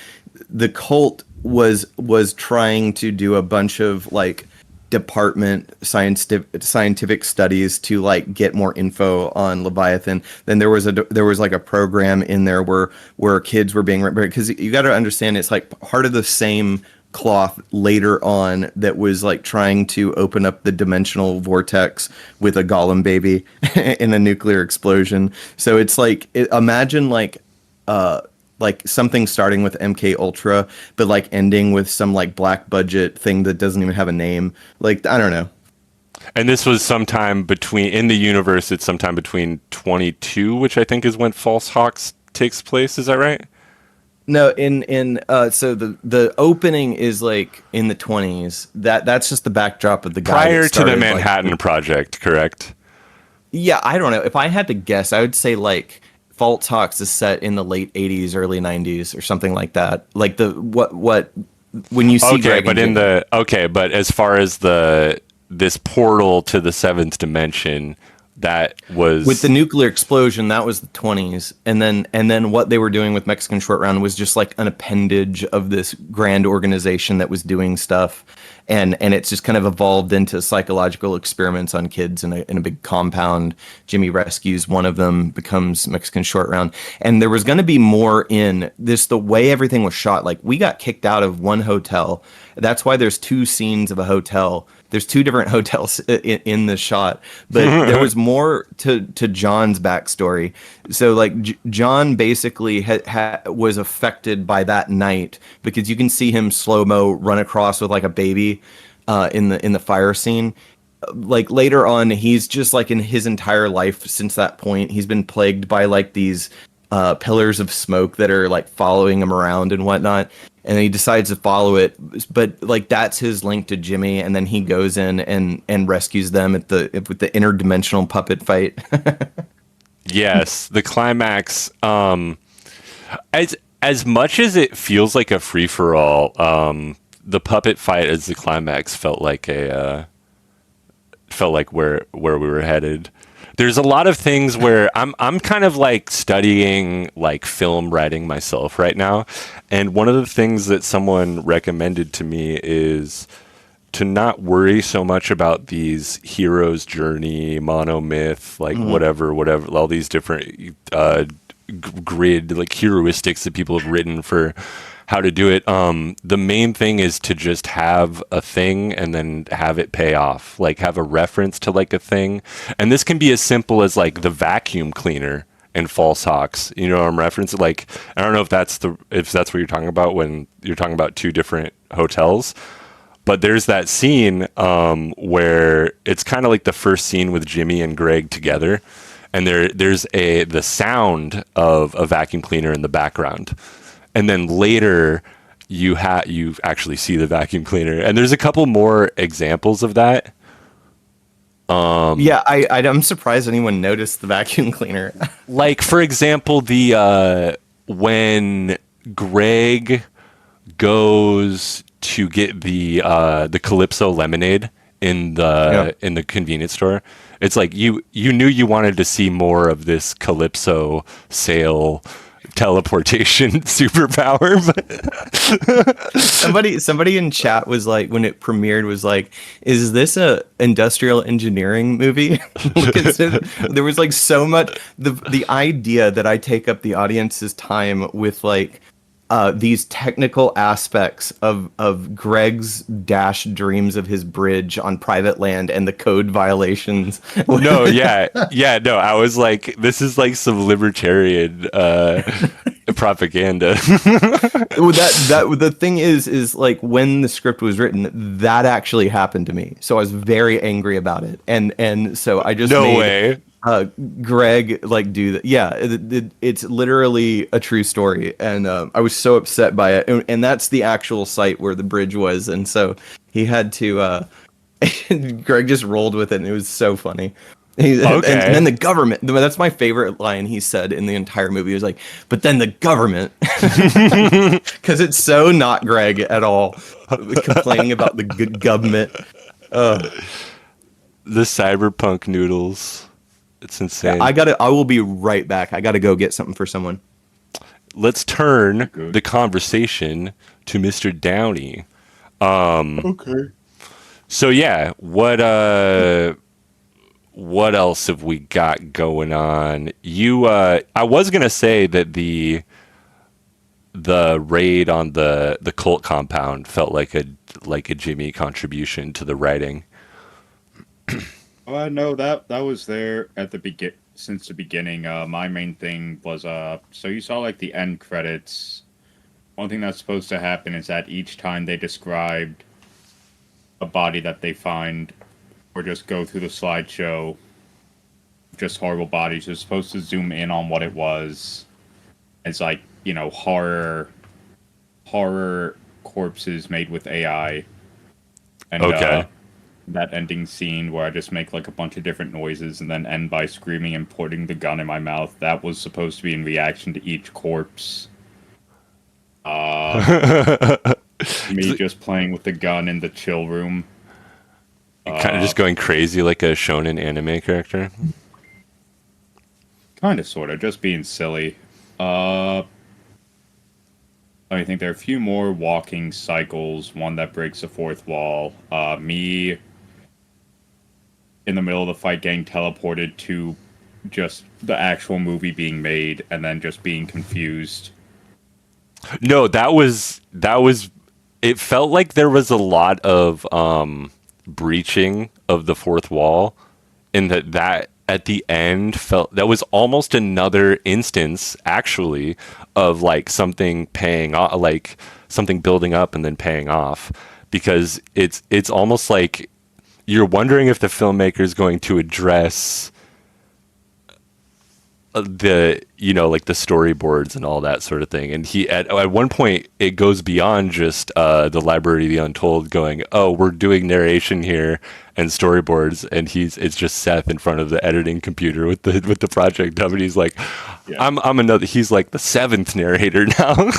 the cult was trying to do a bunch of like department scientific studies to like get more info on Leviathan. Then there was like a program in there where kids were being, because you got to understand it's like part of the same cloth later on that was like trying to open up the dimensional vortex with a golem baby in a nuclear explosion. So it's like imagine like something starting with MK Ultra but like ending with some like black budget thing that doesn't even have a name. Like I don't know. And this was sometime in the universe, it's sometime between 22, which I think is when False Hawks takes place, is that right? No, so the opening is like in the 20s. That's just the backdrop of the guy prior to the Manhattan Project, correct? Yeah, I don't know. If I had to guess, I would say like False Hawks is set in the late 80s, early 90s, or something like that. Like when you see Greg but as far as this portal to the seventh dimension. That was with the nuclear explosion. That was the 20s, and then what they were doing with Mexican Short Round was just like an appendage of this grand organization that was doing stuff, and it's just kind of evolved into psychological experiments on kids in a big compound. Jimmy rescues one of them, becomes Mexican Short Round, and there was going to be more in this. The way everything was shot, like we got kicked out of one hotel. That's why there's two scenes of a hotel. There's two different hotels in the shot, but there was more to John's backstory. So like John basically was affected by that night because you can see him slow-mo run across with like a baby in the fire scene. Like later on, he's just like in his entire life since that point, he's been plagued by like these pillars of smoke that are like following him around and whatnot. And he decides to follow it, but like that's his link to Jimmy, and then he goes in and rescues them with the interdimensional puppet fight. Yes, the climax. As much as it feels like a free for all, the puppet fight as the climax felt like where we were headed. There's a lot of things where I'm kind of like studying like film writing myself right now, and one of the things that someone recommended to me is to not worry so much about these heroes' journey, monomyth, like whatever, all these different grid like heuristics that people have written for how to do it. The main thing is to just have a thing and then have it pay off, like have a reference to like a thing. And this can be as simple as like the vacuum cleaner in False Hawks. You know what I'm referencing? Like, I don't know if that's what you're talking about when you're talking about two different hotels, but there's that scene where it's kind of like the first scene with Jimmy and Greg together. And there's the sound of a vacuum cleaner in the background. And then later, you actually see the vacuum cleaner, and there's a couple more examples of that. Yeah, I'm surprised anyone noticed the vacuum cleaner. Like for example, when Greg goes to get the Calypso lemonade in the convenience store, it's like you knew you wanted to see more of this Calypso sale. Teleportation superpower, but somebody in chat was like, when it premiered, was like, is this a industrial engineering movie? There was like so much the idea that I take up the audience's time with like these technical aspects of Greg's dash dreams of his bridge on private land and the code violations. No, yeah, no. I was like, this is like some libertarian propaganda. The thing is like when the script was written, that actually happened to me. So I was very angry about it, and so I just No made, way. Greg like do that. Yeah, it's literally a true story, and I was so upset by it, and that's the actual site where the bridge was, and so he had to. Greg just rolled with it, and it was so funny. Okay. And then the government, that's my favorite line he said in the entire movie. He was like, but then the government, because it's so not Greg at all, complaining about the good government. The cyberpunk noodles. It's insane. I will be right back. I gotta go get something for someone. Let's turn the conversation to Mr. Downey. Okay. So yeah, what else have we got going on? I was gonna say that the raid on the cult compound felt like a Jimmy contribution to the writing. No, that was there at the since the beginning. My main thing was so you saw like the end credits. One thing that's supposed to happen is that each time they described a body that they find, or just go through the slideshow, just horrible bodies, you're supposed to zoom in on what it was. It's like, horror corpses made with AI. And Okay. that ending scene where I just make like a bunch of different noises and then end by screaming and putting the gun in my mouth, that was supposed to be in reaction to each corpse. Me just playing with the gun in the chill room. Kind of just going crazy like a shonen anime character. Kind of, sort of, just being silly. I think there are a few more walking cycles. One that breaks the fourth wall. Me in the middle of the fight getting teleported to just the actual movie being made and then just being confused. No, that was. It felt like there was a lot of breaching of the fourth wall, and that at the end that was almost another instance, actually, of like something paying off, like something building up and then paying off, because it's almost like you're wondering if the filmmaker is going to address like the storyboards and all that sort of thing. And he at one point it goes beyond just the Library of the Untold going, oh, we're doing narration here and storyboards, and it's just Seth in front of the editing computer with the project hub, and he's like, yeah. I'm another, he's like the seventh narrator now.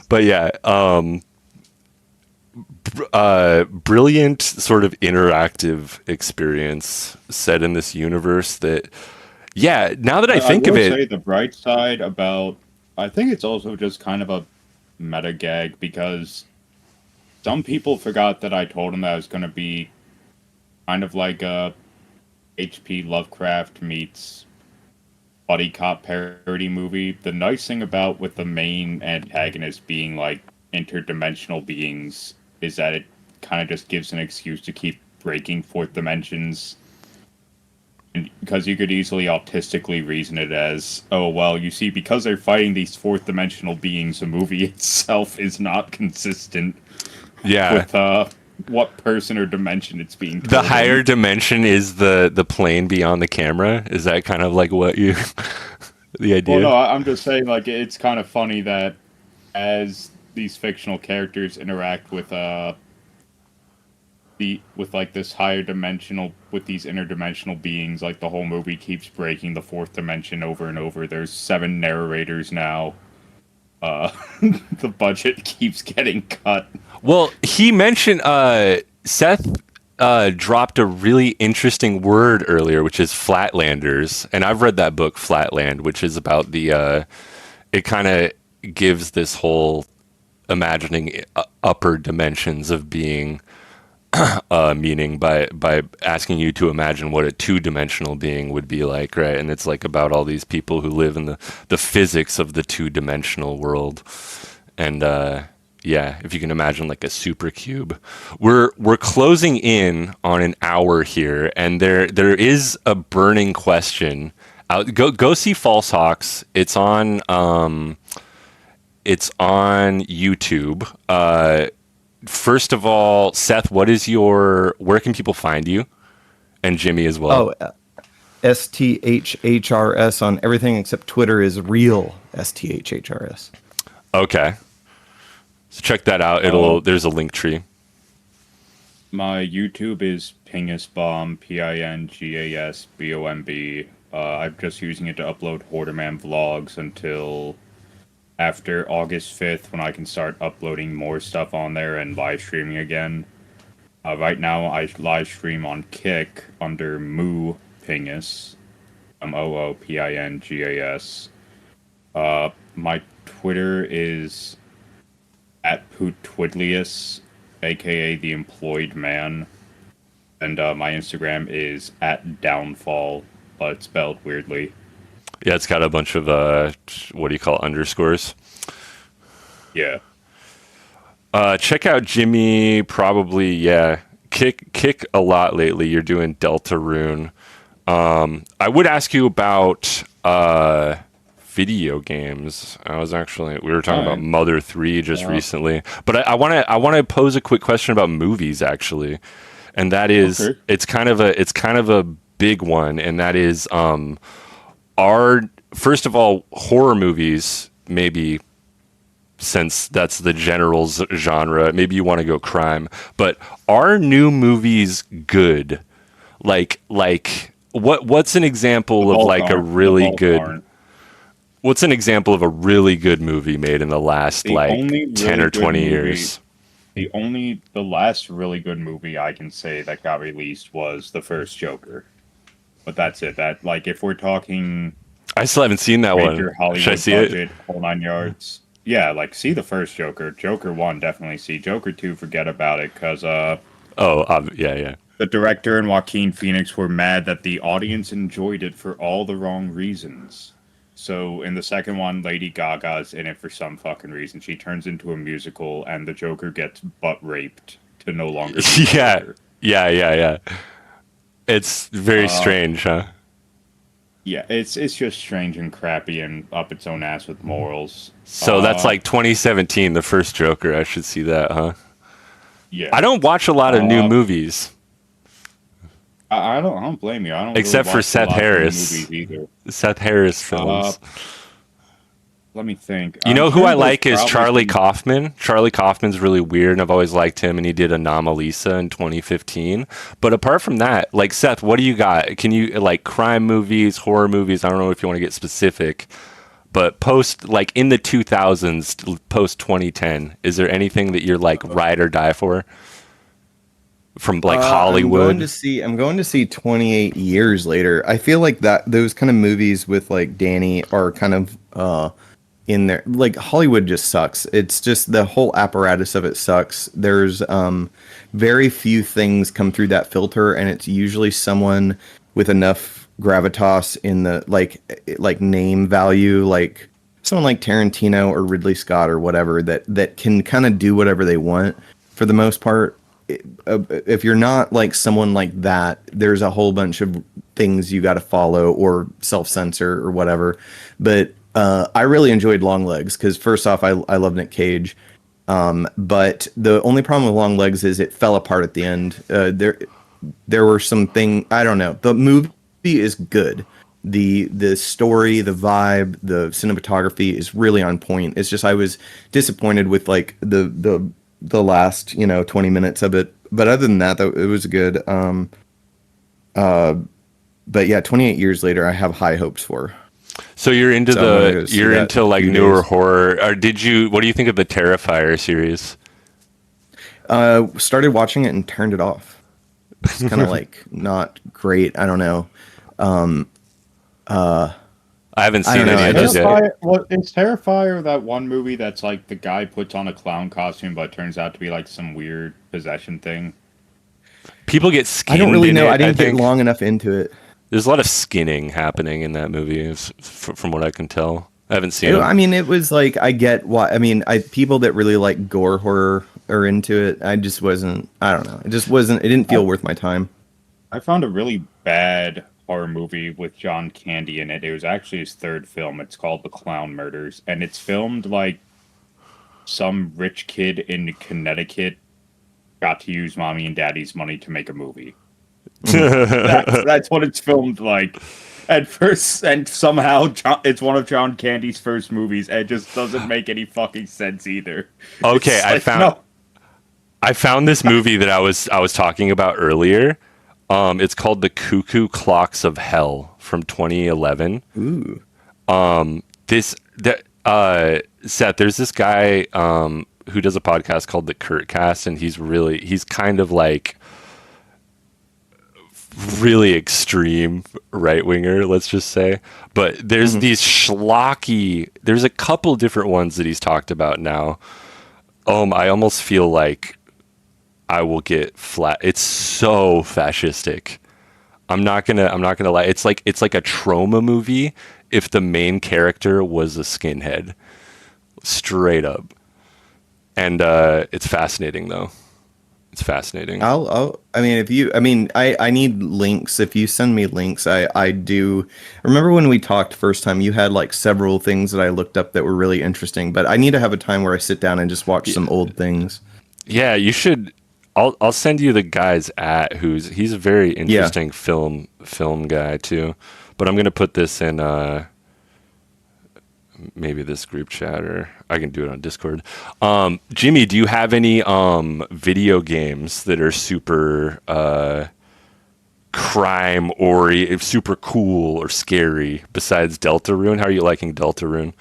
But yeah, brilliant sort of interactive experience set in this universe that, yeah, now that I think of it, say the bright side about, I think it's also just kind of a meta gag, because some people forgot that I told them that it was going to be kind of like a H.P. Lovecraft meets buddy cop parody movie. The nice thing about with the main antagonist being like interdimensional beings is that it kind of just gives an excuse to keep breaking fourth dimensions. Because you could easily autistically reason it as, oh, well, you see, because they're fighting these fourth dimensional beings, the movie itself is not consistent with what person or dimension it's being told. The higher dimension is the plane beyond the camera. Is that kind of like what you the idea? Well, no, I'm just saying, like, it's kind of funny that as these fictional characters interact with like this higher dimensional, with these interdimensional beings, like the whole movie keeps breaking the fourth dimension over and over. There's 7 narrators now. The budget keeps getting cut. Well, he mentioned Seth dropped a really interesting word earlier, which is Flatlanders, and I've read that book Flatland, which is about the it kind of gives this whole imagining upper dimensions of being meaning by asking you to imagine what a two-dimensional being would be like, right? And it's like about all these people who live in the physics of the two-dimensional world. And yeah, if you can imagine like a supercube. We're closing in on an hour here, and there is a burning question. Go see False Hawks. It's on YouTube. First of all, Seth, where can people find you? And Jimmy as well. Oh, STHHRS on everything except Twitter is real STHHRS. Okay. So check that out. There's a link tree. My YouTube is Pingasbomb, Pingasbomb. I'm just using it to upload Horderman vlogs until after August 5th, when I can start uploading more stuff on there and live streaming again. Right now, I live stream on Kick under Moo Pingas, Moopingas. My Twitter is at Pootwidlius, aka the Employed Man, and my Instagram is at Downfall, but it's spelled weirdly. Yeah, it's got a bunch of what do you call it, underscores? Yeah. Check out Jimmy. Probably, yeah. Kick a lot lately. You're doing Deltarune. I would ask you about video games. We were talking about Mother 3 just recently, but I want to pose a quick question about movies actually, and that is it's kind of a big one, and that is first of all, horror movies, maybe, since that's the general genre, maybe you want to go crime, but are new movies good? Like what's an example of like a really good? What's an example of a really good movie made in the last 10 or 20 years? The last really good movie I can say that got released was the first Joker. But that's it. That, like, if we're talking, I still haven't seen that one. Hollywood Should I see budget, it? Whole 9 yards. Yeah, like, see the first Joker. Joker 1, definitely see. Joker 2, forget about it, because yeah. the director and Joaquin Phoenix were mad that the audience enjoyed it for all the wrong reasons. So in the second one, Lady Gaga's in it for some fucking reason. She turns into a musical, and the Joker gets butt raped to no longer be Joker. Yeah. It's very strange, huh? Yeah, it's just strange and crappy and up its own ass with morals. So that's like 2017, the first Joker. I should see that, huh? Yeah. I don't watch a lot of new movies. I don't blame you. I don't except really for watch Seth a lot of Harris. movies either. Seth Harris films. Let me think. You know who I like is Charlie Kaufman. Charlie Kaufman's really weird, and I've always liked him, and he did Anomalisa in 2015. But apart from that, like, Seth, what do you got? Can you, like, crime movies, horror movies? I don't know if you want to get specific, but post, like, in the 2000s, post 2010, is there anything that you're, like, ride or die for? From, like, Hollywood? I'm going to see 28 Years Later. I feel like those kind of movies with, like, Danny are kind of in there. Like, Hollywood just sucks. It's just the whole apparatus of it sucks. There's very few things come through that filter, and it's usually someone with enough gravitas in the like name value, like someone like Tarantino or Ridley Scott or whatever, that can kind of do whatever they want for the most part. If you're not like someone like that, there's a whole bunch of things you got to follow or self-censor or whatever. But I really enjoyed Long Legs because, first off, I love Nick Cage. But the only problem with Long Legs is it fell apart at the end. There were some things, I don't know. The movie is good. The story, the vibe, the cinematography is really on point. It's just I was disappointed with like the last 20 minutes of it, but other than that, it was good. But yeah, 28 Years Later, I have high hopes for. So you're into like newer horror. Or what do you think of the Terrifier series? Started watching it and turned it off. It's kind of like not great. I don't know. I haven't seen any of those yet. Is Terrifier that one movie that's like the guy puts on a clown costume but turns out to be like some weird possession thing? People get skinned. I don't really in know. it, I didn't get think. long enough into it. There's a lot of skinning happening in that movie, from what I can tell. I haven't seen it. I mean, it was like, I get why. I mean, people that really like gore horror are into it. I just wasn't. I don't know. It just wasn't. It didn't feel worth my time. I found a really bad horror movie with John Candy in it. It was actually his third film. It's called The Clown Murders, and it's filmed like some rich kid in Connecticut got to use mommy and daddy's money to make a movie. That's what it's filmed like. At first, and somehow it's one of John Candy's first movies, and it just doesn't make any fucking sense either. Okay, I found this movie that I was talking about earlier. It's called The Cuckoo Clocks of Hell from 2011. Ooh. Seth, there's this guy who does a podcast called The Kurtcast, and he's kind of like really extreme right winger, let's just say. But there's these schlocky. There's a couple different ones that he's talked about now. I almost feel like I will get flat. It's so fascistic. I'm not gonna lie. It's like a trauma movie if the main character was a skinhead, straight up. And it's fascinating though. It's fascinating. I need links. If you send me links, I do. Remember when we talked first time, you had like several things that I looked up that were really interesting, but I need to have a time where I sit down and just watch some old things. Yeah, you should. I'll send you the guy's he's a very interesting film guy too. But I'm going to put this in maybe this group chat, or I can do it on Discord. Jimmy, do you have any video games that are super crime or super cool or scary besides Deltarune? How are you liking Deltarune?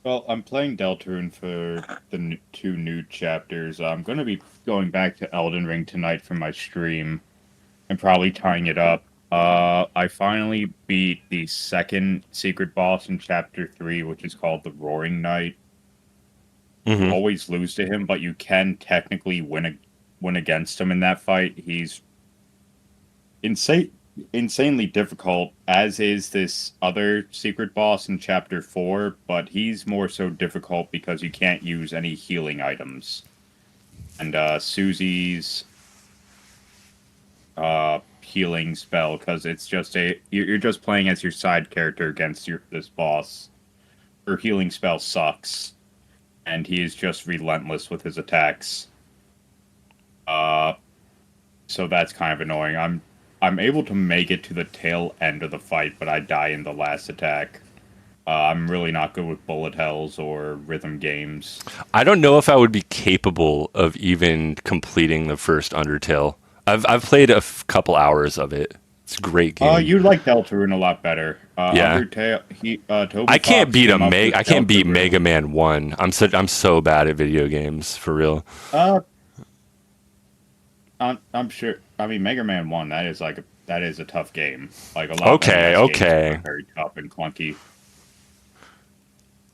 Well, I'm playing Deltarune for the two new chapters. I'm going to be going back to Elden Ring tonight for my stream and probably tying it up. I finally beat the second secret boss in Chapter 3, which is called the Roaring Knight. Mm-hmm. You always lose to him, but you can technically win against him in that fight. He's insanely difficult, as is this other secret boss in Chapter 4, but he's more so difficult because you can't use any healing items. And Susie's healing spell, because it's just you're just playing as your side character against this boss. Her healing spell sucks, and he is just relentless with his attacks. So that's kind of annoying. I'm able to make it to the tail end of the fight, but I die in the last attack. I'm really not good with bullet hells or rhythm games. I don't know if I would be capable of even completing the first Undertale. I've played a couple hours of it. It's a great game. You like Deltarune a lot better. Yeah. Undertale. I can't beat I can't beat Mega Man 1. I'm so bad at video games, for real. I'm sure. I mean, Mega Man 1. That is a tough game. Like a lot. Okay. Are very tough and clunky.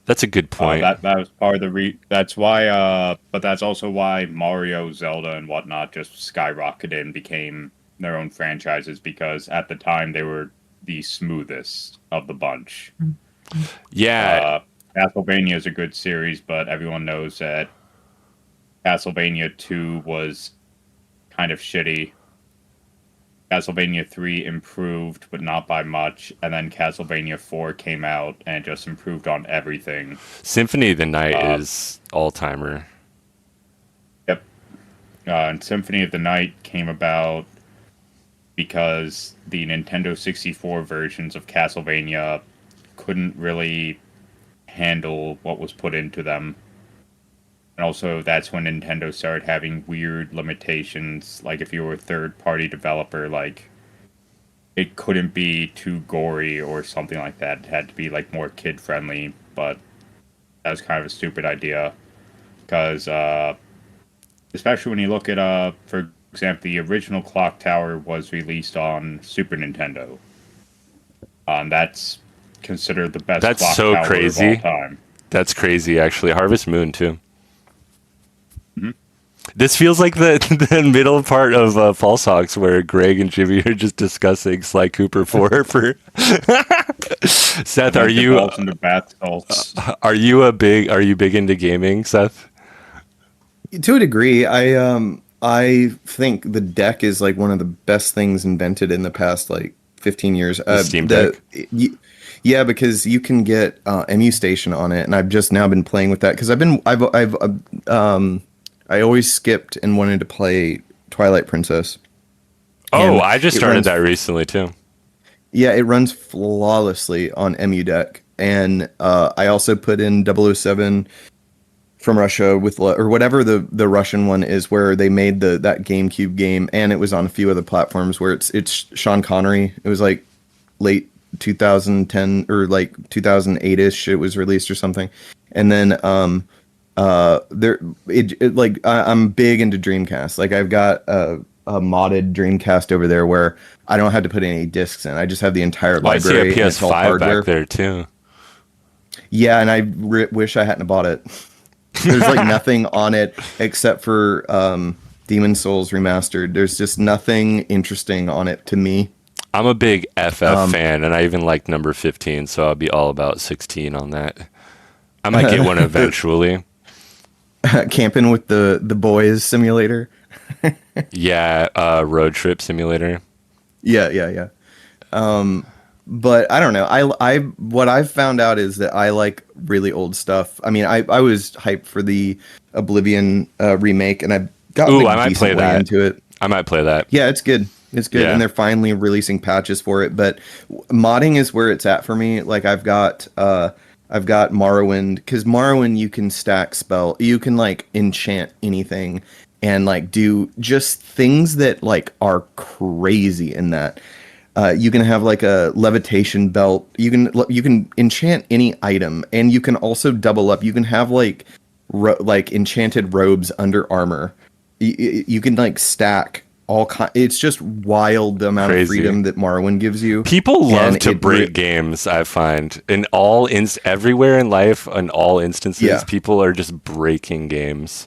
That's a good point. That was part of the That's why. But that's also why Mario, Zelda, and whatnot just skyrocketed and became their own franchises, because at the time they were the smoothest of the bunch. Yeah. Castlevania is a good series, but everyone knows that Castlevania 2 was kind of shitty. Castlevania 3 improved, but not by much, and then Castlevania 4 came out and just improved on everything. Symphony of the Night is all-timer. Yep. And Symphony of the Night came about because the Nintendo 64 versions of Castlevania couldn't really handle what was put into them. And also, that's when Nintendo started having weird limitations. Like, if you were a third-party developer, like, it couldn't be too gory or something like that. It had to be, like, more kid-friendly. But that was kind of a stupid idea. Because, especially when you look at, for example, the original Clock Tower was released on Super Nintendo. That's considered the best That's clock so tower crazy. of all time. That's crazy, actually. Harvest Moon, too. Mm-hmm. This feels like the middle part of False Hawks, where Greg and Jimmy are just discussing Sly Cooper for. Seth, are you into bath salts? are you big into gaming, Seth? To a degree, I think the deck is like one of the best things invented in the past like 15 years. The Steam Deck. Yeah, because you can get EmuStation on it, and I've just now been playing with that because I always skipped and wanted to play Twilight Princess. Oh, And I just it started runs- that recently too. Yeah, it runs flawlessly on EmuDeck, and I also put in 007 from Russia or whatever the Russian one is, where they made that GameCube game, and it was on a few other platforms where it's Sean Connery. It was like late 2010 or like 2008ish. It was released or something, and then I'm big into Dreamcast. Like I've got a modded Dreamcast over there where I don't have to put any discs in. I just have the entire library. I see a and it's all PS5 hardware. back there too. Yeah, and I wish I hadn't bought it. There's like nothing on it except for Demon Souls Remastered. There's just nothing interesting on it to me. I'm a big FF fan, and I even like number 15, so I'll be all about 16 on that. I might get one eventually. Camping with the boys simulator. Yeah, road trip simulator. Yeah. But I don't know. I what I've found out is that I like really old stuff. I mean, I was hyped for the Oblivion remake, and I got Ooh, like, I might decently play that. into it. I might play that. Yeah, it's good. It's good, Yeah. and they're finally releasing patches for it. But modding is where it's at for me. Like I've got Morrowind, because Morrowind you can stack spell, you can like enchant anything, and like do just things that like are crazy in that. You can have like a levitation belt. You can enchant any item, and you can also double up. You can have like enchanted robes under armor. You can like stack all kind. It's just wild the amount Crazy. of freedom that Morrowind gives you. People love And to it break games, I find. Everywhere in life, in all instances, Yeah. people are just breaking games.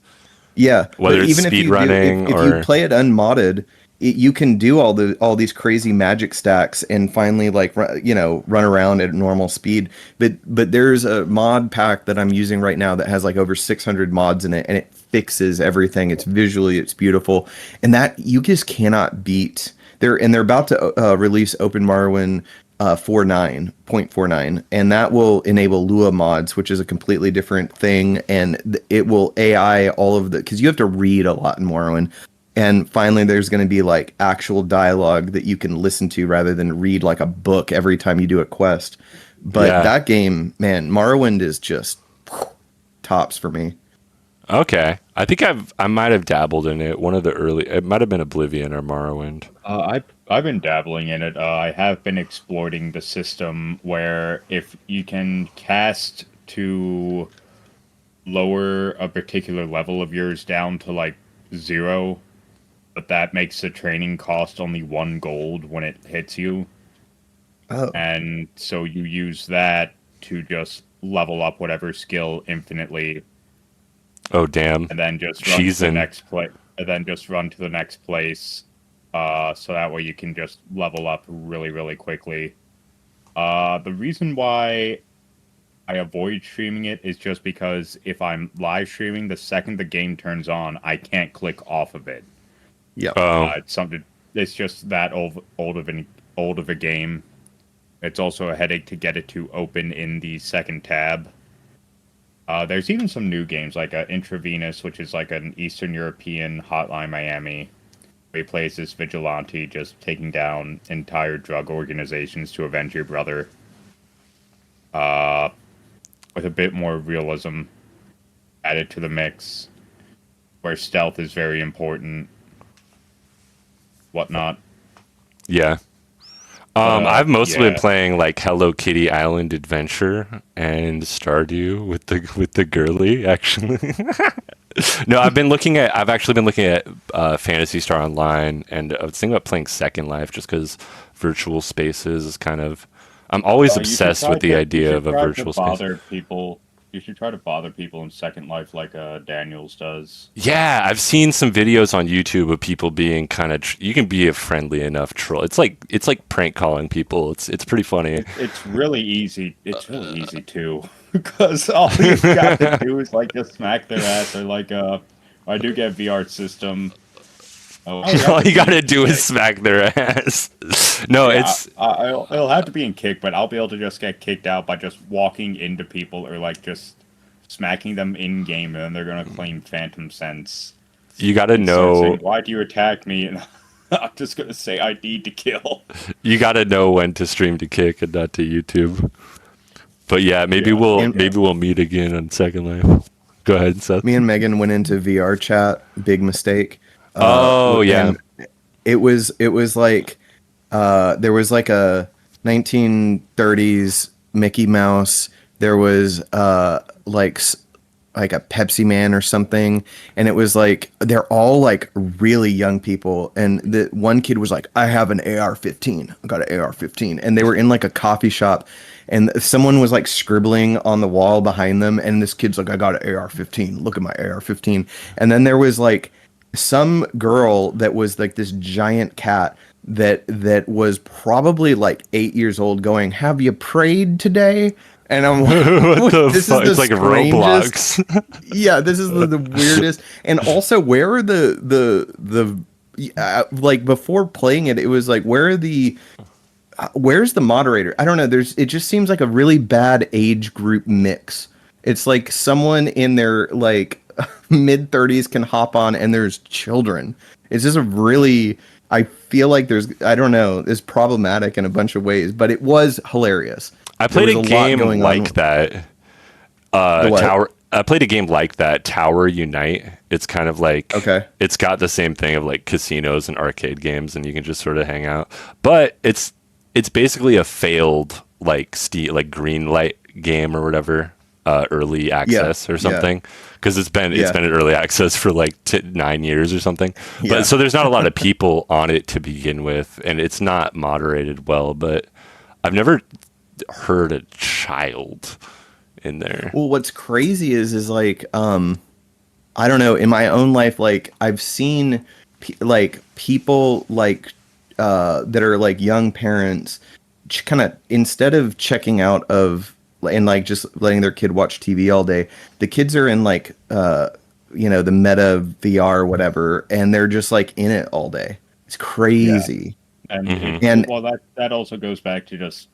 Yeah, Whether but it's even speedrunning if or- you play it unmodded, you can do all these crazy magic stacks and finally like run around at normal speed. But there's a mod pack that I'm using right now that has like over 600 mods in it, and it fixes everything. It's beautiful, and that you just cannot beat. They're about to release Open Morrowind 49.49, and that will enable Lua mods, which is a completely different thing, and it will AI all of because you have to read a lot in Morrowind. And finally, there's going to be like actual dialogue that you can listen to rather than read like a book every time you do a quest. But Yeah. that game, man, Morrowind is just tops for me. Okay, I think I might have dabbled in it. One of the early, it might have been Oblivion or Morrowind. I've been dabbling in it. I have been exploiting the system where if you can cast to lower a particular level of yours down to like 0, but that makes the training cost only 1 gold when it hits you. Oh, And so you use that to just level up whatever skill infinitely, Oh damn! and then just run to the Cheesin'. next place. And then just run to the next place, so that way you can just level up really, really quickly. The reason why I avoid streaming it is just because if I'm live streaming, the second the game turns on, I can't click off of it. yeah. It's something. It's just that old of a game. It's also a headache to get it to open in the second tab. There's even some new games like Intravenous, which is like an Eastern European Hotline Miami. Where he plays this vigilante just taking down entire drug organizations to avenge your brother. With a bit more realism added to the mix, where stealth is very important. Whatnot. Yeah. I've mostly been yeah. playing like Hello Kitty Island Adventure and Stardew with the girly, actually. No, I've actually been looking at Phantasy Star Online, and I was thinking about playing Second Life just because virtual spaces is kind of. I'm always obsessed with the idea of a virtual space. Bother people You should try to bother people in Second Life like Daniels does. Yeah, I've seen some videos on YouTube of people being kind of. You can be a friendly enough troll. It's like prank calling people. It's pretty funny. It's really easy. It's really easy too, because all you've got to do is like just smack their ass, or like I do get VR system. All you gotta do is smack their ass. No, Yeah, it's it'll have to be in kick, but I'll be able to just get kicked out by just walking into people or like just smacking them in game, and then they're gonna claim Phantom Sense. you gotta And start know. saying, why do you attack me? And I'm just gonna say I need to kill. You gotta know when to stream to Kick and not to YouTube. But yeah, maybe Yeah. we'll meet again on Second Life. Go ahead, Seth. Me and Megan went into VR chat. Big mistake. Oh, yeah. and it was like there was like a 1930s Mickey Mouse. There was like a Pepsi Man or something, and it was like they're all like really young people, and the one kid was like, I have an AR-15. I got an AR-15, and they were in like a coffee shop, and someone was like scribbling on the wall behind them, and this kid's like, I got an AR-15. Look at my AR-15. And then there was like some girl that was like this giant cat that was probably like 8 years old going, have you prayed today? And I'm like, What the this fuck? is It's the like strangest- Roblox. Yeah, this is the weirdest. And also, where are the like before playing it, it was like, where's the moderator? I don't know. It just seems like a really bad age group mix. It's like someone in their like mid 30s can hop on, and there's children. It's just a really, I feel like I don't know, it's problematic in a bunch of ways, but it was hilarious. I played There a was lot game going like on. that. what? Tower. I played a game like that, Tower Unite. It's kind of like, Okay. it's got the same thing of like casinos and arcade games, and you can just sort of hang out. But it's basically a failed like green light game or whatever, early access or something, because it's been in early access for like 9 years or something. Yeah. But so there's not a lot of people on it to begin with, and it's not moderated well. But I've never heard a child in there. Well, what's crazy is like, I don't know, in my own life, like I've seen people like that are like young parents kind of, instead of checking out of and like just letting their kid watch TV all day, the kids are in like the Meta VR or whatever, and they're just like in it all day. It's crazy. And, And- well, that also goes back to just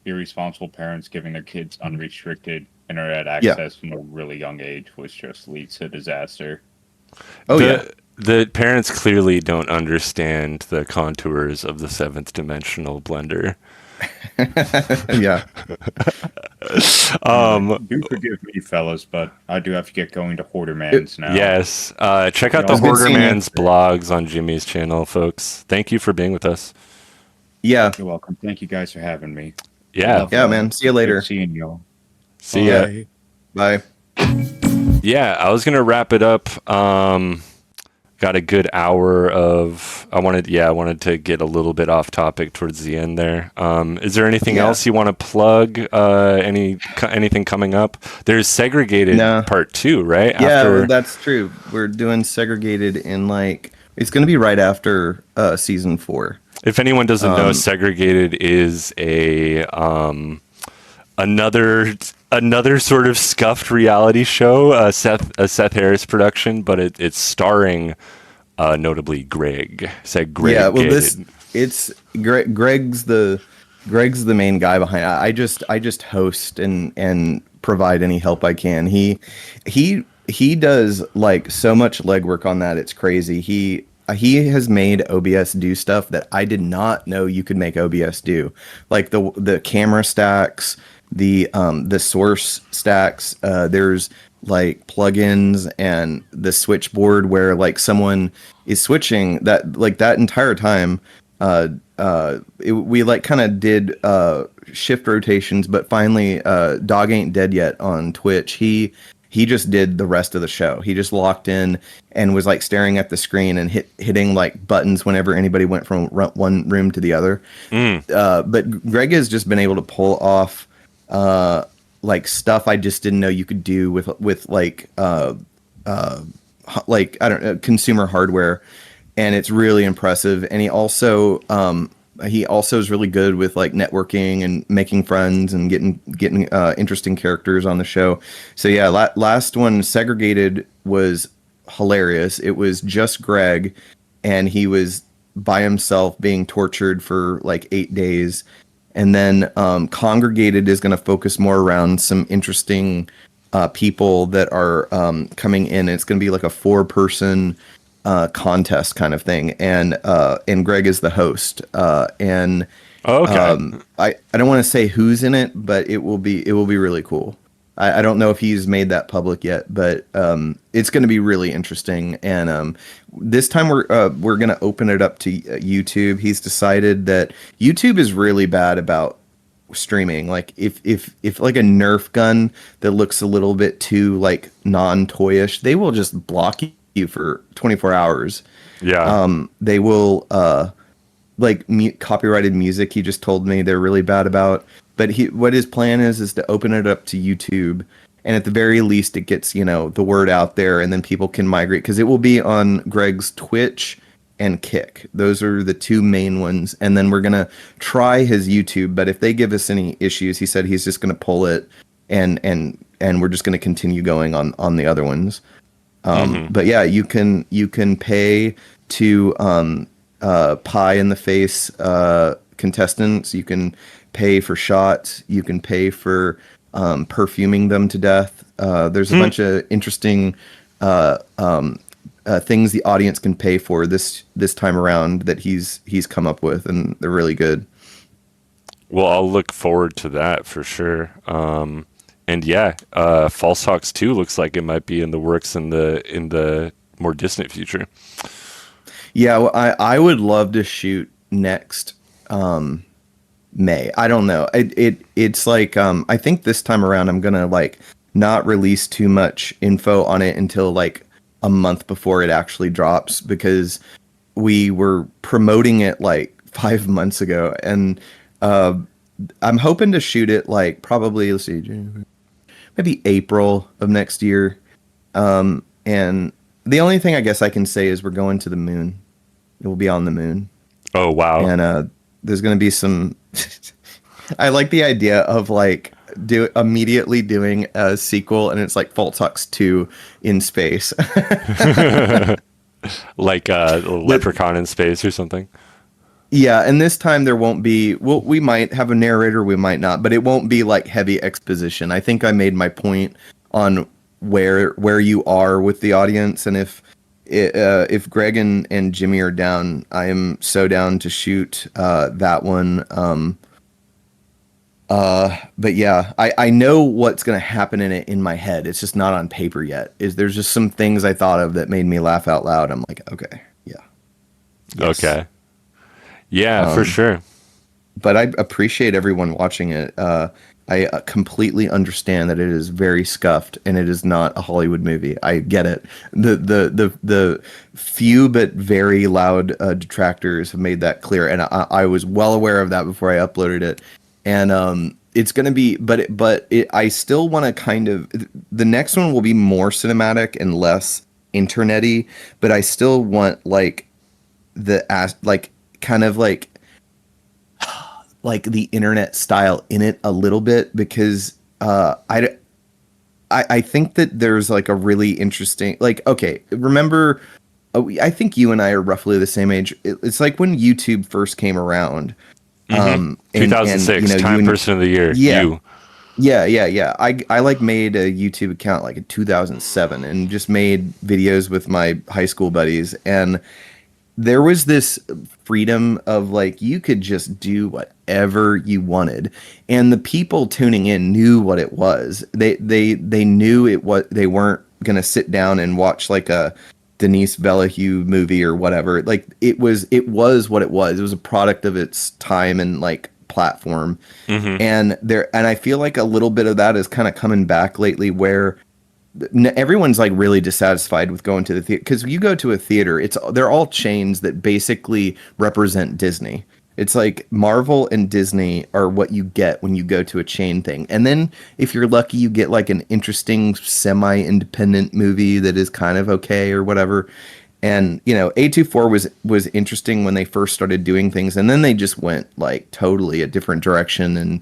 irresponsible parents giving their kids unrestricted internet access from a really young age, which just leads to disaster. Oh yeah. The parents clearly don't understand the contours of the seventh dimensional blender. Yeah. Do forgive me, fellas, but I do have to get going to Hoarder Man's now. Yes. Check out the It's good Hoarder seeing you. Man's blogs on Jimmy's channel, folks. Thank you for being with us. Yeah. You're welcome. Thank you guys for having me. Yeah. Love Yeah, y'all. man. See you later. Good seeing y'all. See ya. Bye. Bye. Yeah, I was gonna wrap it up. Got a good hour of. I wanted to get a little bit off topic towards the end there. Is there anything Yeah. else you want to plug? Anything coming up? There's Segregated No. Part 2, right? Yeah, that's true. We're doing Segregated in like, it's going to be right after season 4. If anyone doesn't know, Segregated is a another sort of scuffed reality show, a Seth Harris production, but it's starring notably Greg. Segregated. Yeah, well, it's Greg's the main guy behind it. I just host and provide any help I can. He does like so much legwork on that. It's crazy. He has made OBS do stuff that I did not know you could make OBS do, like the camera stacks, the source stacks. There's like plugins and the switchboard where like someone is switching that entire time. We like kind of did shift rotations, but finally, Dog Ain't Dead Yet on Twitch. He just did the rest of the show. He just locked in and was like staring at the screen and hitting like buttons whenever anybody went from one room to the other. But Greg has just been able to pull off like stuff I just didn't know you could do with like I don't know, consumer hardware, and it's really impressive. And he also is really good with like networking and making friends and getting interesting characters on the show. So yeah, last one, Segregated, was hilarious. It was just Greg, and he was by himself being tortured for like 8 days. And then Congregated is going to focus more around some interesting people that are coming in. It's going to be like a 4-person contest kind of thing, and Greg is the host. And I don't want to say who's in it, but it will be really cool. I don't know if he's made that public yet, but it's going to be really interesting. And this time we're going to open it up to YouTube. He's decided that YouTube is really bad about streaming. Like if like a Nerf gun that looks a little bit too like non-toyish, they will just block you for 24 hours. Yeah. They will like copyrighted music, he just told me they're really bad about. But what his plan is to open it up to YouTube, and at the very least it gets, you know, the word out there, and then people can migrate, because it will be on Greg's Twitch and Kick. Those are the 2 main ones. And then we're gonna try his YouTube, but if they give us any issues, he said he's just gonna pull it, and we're just gonna continue going on the other ones. But yeah, you can pay to pie in the face contestants. You can pay for shots. You can pay for perfuming them to death. There's a bunch of interesting things the audience can pay for this time around that he's come up with, and they're really good. Well, I'll look forward to that for sure. And yeah, False Hawks 2 looks like it might be in the works in the more distant future. Yeah, well, I would love to shoot next May. I don't know. It's like I think this time around I'm gonna like not release too much info on it until like a month before it actually drops, because we were promoting it like 5 months ago, and I'm hoping to shoot it like probably, let's see, maybe April of next year. And the only thing I guess I can say is we're going to the moon. It will be on the moon. Oh, wow. And there's going to be some... I like the idea of like immediately doing a sequel, and it's like False Hawks 2 in space. Like a Leprechaun in space or something. Yeah, and this time there won't be... Well, we might have a narrator, we might not, but it won't be like heavy exposition. I think I made my point on where you are with the audience, and if Greg and Jimmy are down, I am so down to shoot that one. But yeah, I know what's going to happen in it in my head. It's just not on paper yet. There's just some things I thought of that made me laugh out loud. I'm like, okay, yeah. Yes. Okay. Yeah, for sure. But I appreciate everyone watching it. I completely understand that it is very scuffed and it is not a Hollywood movie. I get it. The few but very loud detractors have made that clear, and I was well aware of that before I uploaded it. And it's going to be, I still want to kind of, the next one will be more cinematic and less internety, but I still want like kind of like the internet style in it a little bit, because I think that there's like a really interesting, like, okay, remember, I think you and I are roughly the same age. It's like when YouTube first came around. 2006, Time Person of the Year. Yeah. Yeah. I like made a YouTube account like in 2007 and just made videos with my high school buddies, and there was this freedom of like you could just do whatever you wanted, and the people tuning in knew what it was. They knew it. What they weren't gonna sit down and watch like a Denise Bellahue movie or whatever. Like it was what it was. It was a product of its time and like platform. Mm-hmm. And I feel like a little bit of that is kind of coming back lately, where everyone's like really dissatisfied with going to the theater, because you go to a theater, they're all chains that basically represent Disney. It's like Marvel and Disney are what you get when you go to a chain thing. And then if you're lucky, you get like an interesting semi-independent movie that is kind of okay or whatever. And A24 was interesting when they first started doing things, and then they just went like totally a different direction, and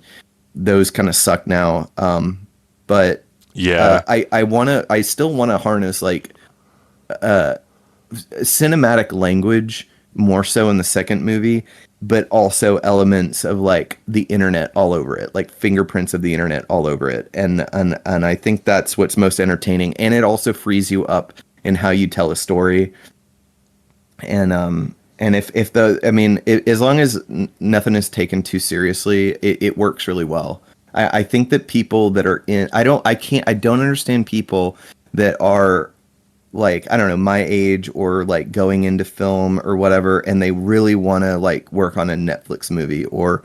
those kind of suck now. But Yeah. I still wanna harness like cinematic language more so in the second movie, but also elements of like the internet all over it, like fingerprints of the internet all over it. And I think that's what's most entertaining. And it also frees you up in how you tell a story. And if the, I mean, as long as nothing is taken too seriously, it works really well. I think that people that are in, I don't understand people that are like, I don't know, my age or like going into film or whatever, and they really want to like work on a Netflix movie or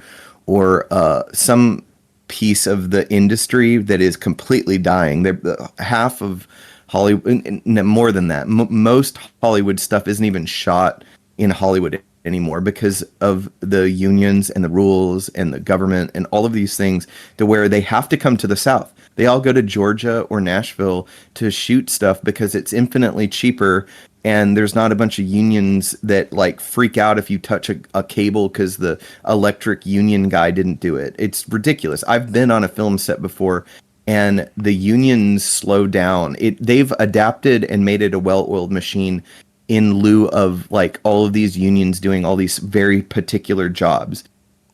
some piece of the industry that is completely dying. They're half of Hollywood, more than that. Most Hollywood stuff isn't even shot in Hollywood anymore because of the unions and the rules and the government and all of these things, to where they have to come to the South. They all go to Georgia or Nashville to shoot stuff because it's infinitely cheaper, and there's not a bunch of unions that like freak out if you touch a cable because the electric union guy didn't do it. It's ridiculous. I've been on a film set before, and the unions slow down. They've adapted and made it a well-oiled machine in lieu of like all of these unions doing all these very particular jobs.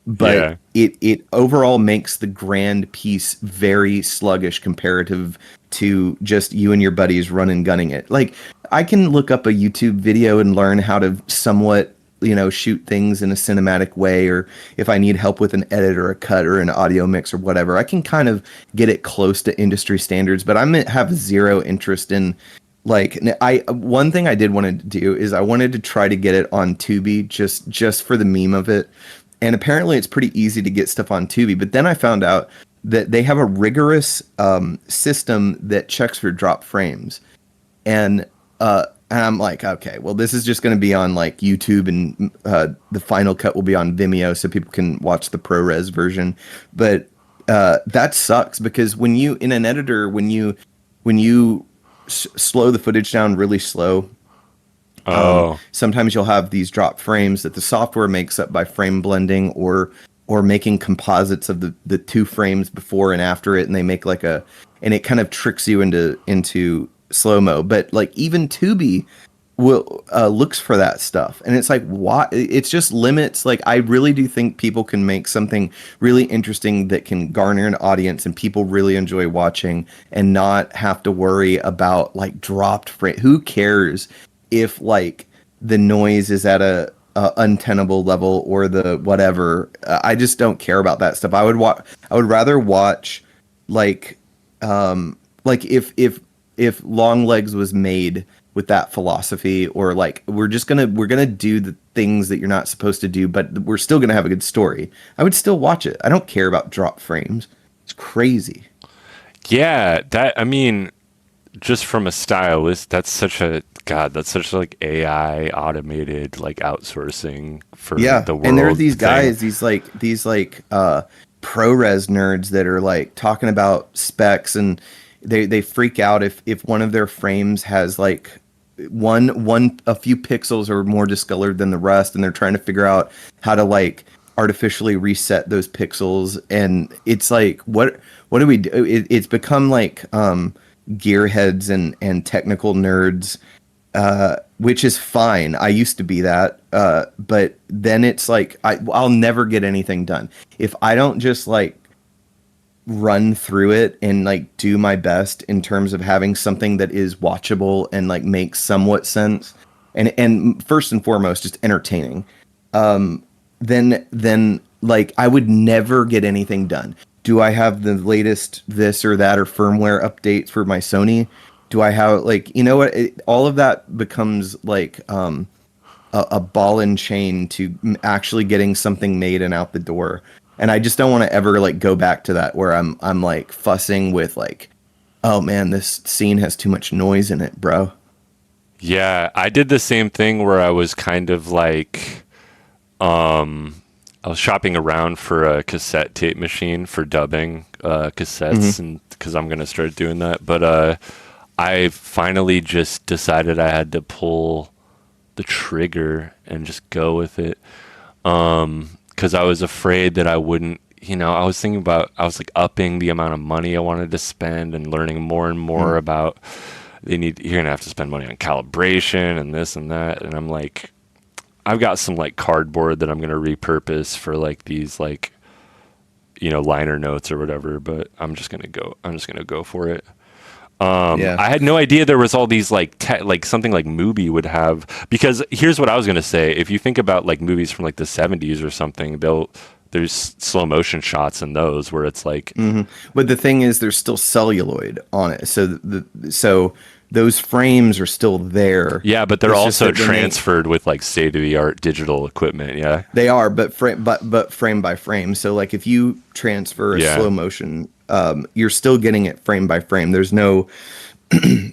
But it overall makes the grand piece very sluggish comparative to just you and your buddies running gunning it. Like, I can look up a YouTube video and learn how to somewhat, shoot things in a cinematic way, or if I need help with an edit or a cut or an audio mix or whatever, I can kind of get it close to industry standards. But have zero interest in, like, one thing I did want to do is I wanted to try to get it on Tubi just for the meme of it. And apparently it's pretty easy to get stuff on Tubi. But then I found out that they have a rigorous system that checks for drop frames. And I'm like, okay, well, this is just going to be on like YouTube, and the final cut will be on Vimeo so people can watch the ProRes version. But that sucks, because when you, in an editor, when you slow the footage down really slow, sometimes you'll have these drop frames that the software makes up by frame blending or making composites of the two frames before and after it, and they make like and it kind of tricks you into slow-mo. But like even Tubi will looks for that stuff, and it's like, why? It's just limits. Like, I really do think people can make something really interesting that can garner an audience and people really enjoy watching, and not have to worry about like dropped frame. Who cares if like the noise is at a untenable level or the whatever? I just don't care about that stuff. I would rather watch like if Long Legs was made with that philosophy, or like we're gonna do the things that you're not supposed to do, but we're still gonna have a good story, I would still watch it. I don't care about drop frames. It's crazy. Yeah, I mean, just from a stylist, that's such like AI automated like outsourcing for the world. And there are these thing. guys, these ProRes nerds that are like talking about specs, and they freak out if one of their frames has like a few pixels are more discolored than the rest, and they're trying to figure out how to like artificially reset those pixels. And it's like, what do we do? It's become like gearheads and technical nerds, which is fine. I used to be that, but then it's like I'll never get anything done if I don't just like run through it and like do my best in terms of having something that is watchable and like makes somewhat sense, and first and foremost just entertaining. Then like I would never get anything done. Do I have the latest this or that or firmware updates for my Sony? Do I have like, what? All of that becomes like a ball and chain to actually getting something made and out the door. And I just don't want to ever like go back to that where I'm like fussing with like, oh man, this scene has too much noise in it, bro. Yeah, I did the same thing where I was kind of like, I was shopping around for a cassette tape machine for dubbing cassettes, and because I'm gonna start doing that. But I finally just decided I had to pull the trigger and just go with it. Because I was afraid that I wouldn't. I was thinking about, I was like upping the amount of money I wanted to spend and learning more and more about. You're gonna have to spend money on calibration and this and that, and I'm like, I've got some like cardboard that I'm gonna repurpose for like these like liner notes or whatever, but I'm just gonna go for it. I had no idea there was all these like something like Mubi would have, because here's what I was gonna say. If you think about like movies from like the 70s or something, there's slow motion shots in those where it's like, but the thing is, there's still celluloid on it, so so those frames are still there. Yeah, but they're also transferred with like state of the art digital equipment. Yeah, they are, but frame by frame. So like if you transfer a slow motion, you're still getting it frame by frame. There's no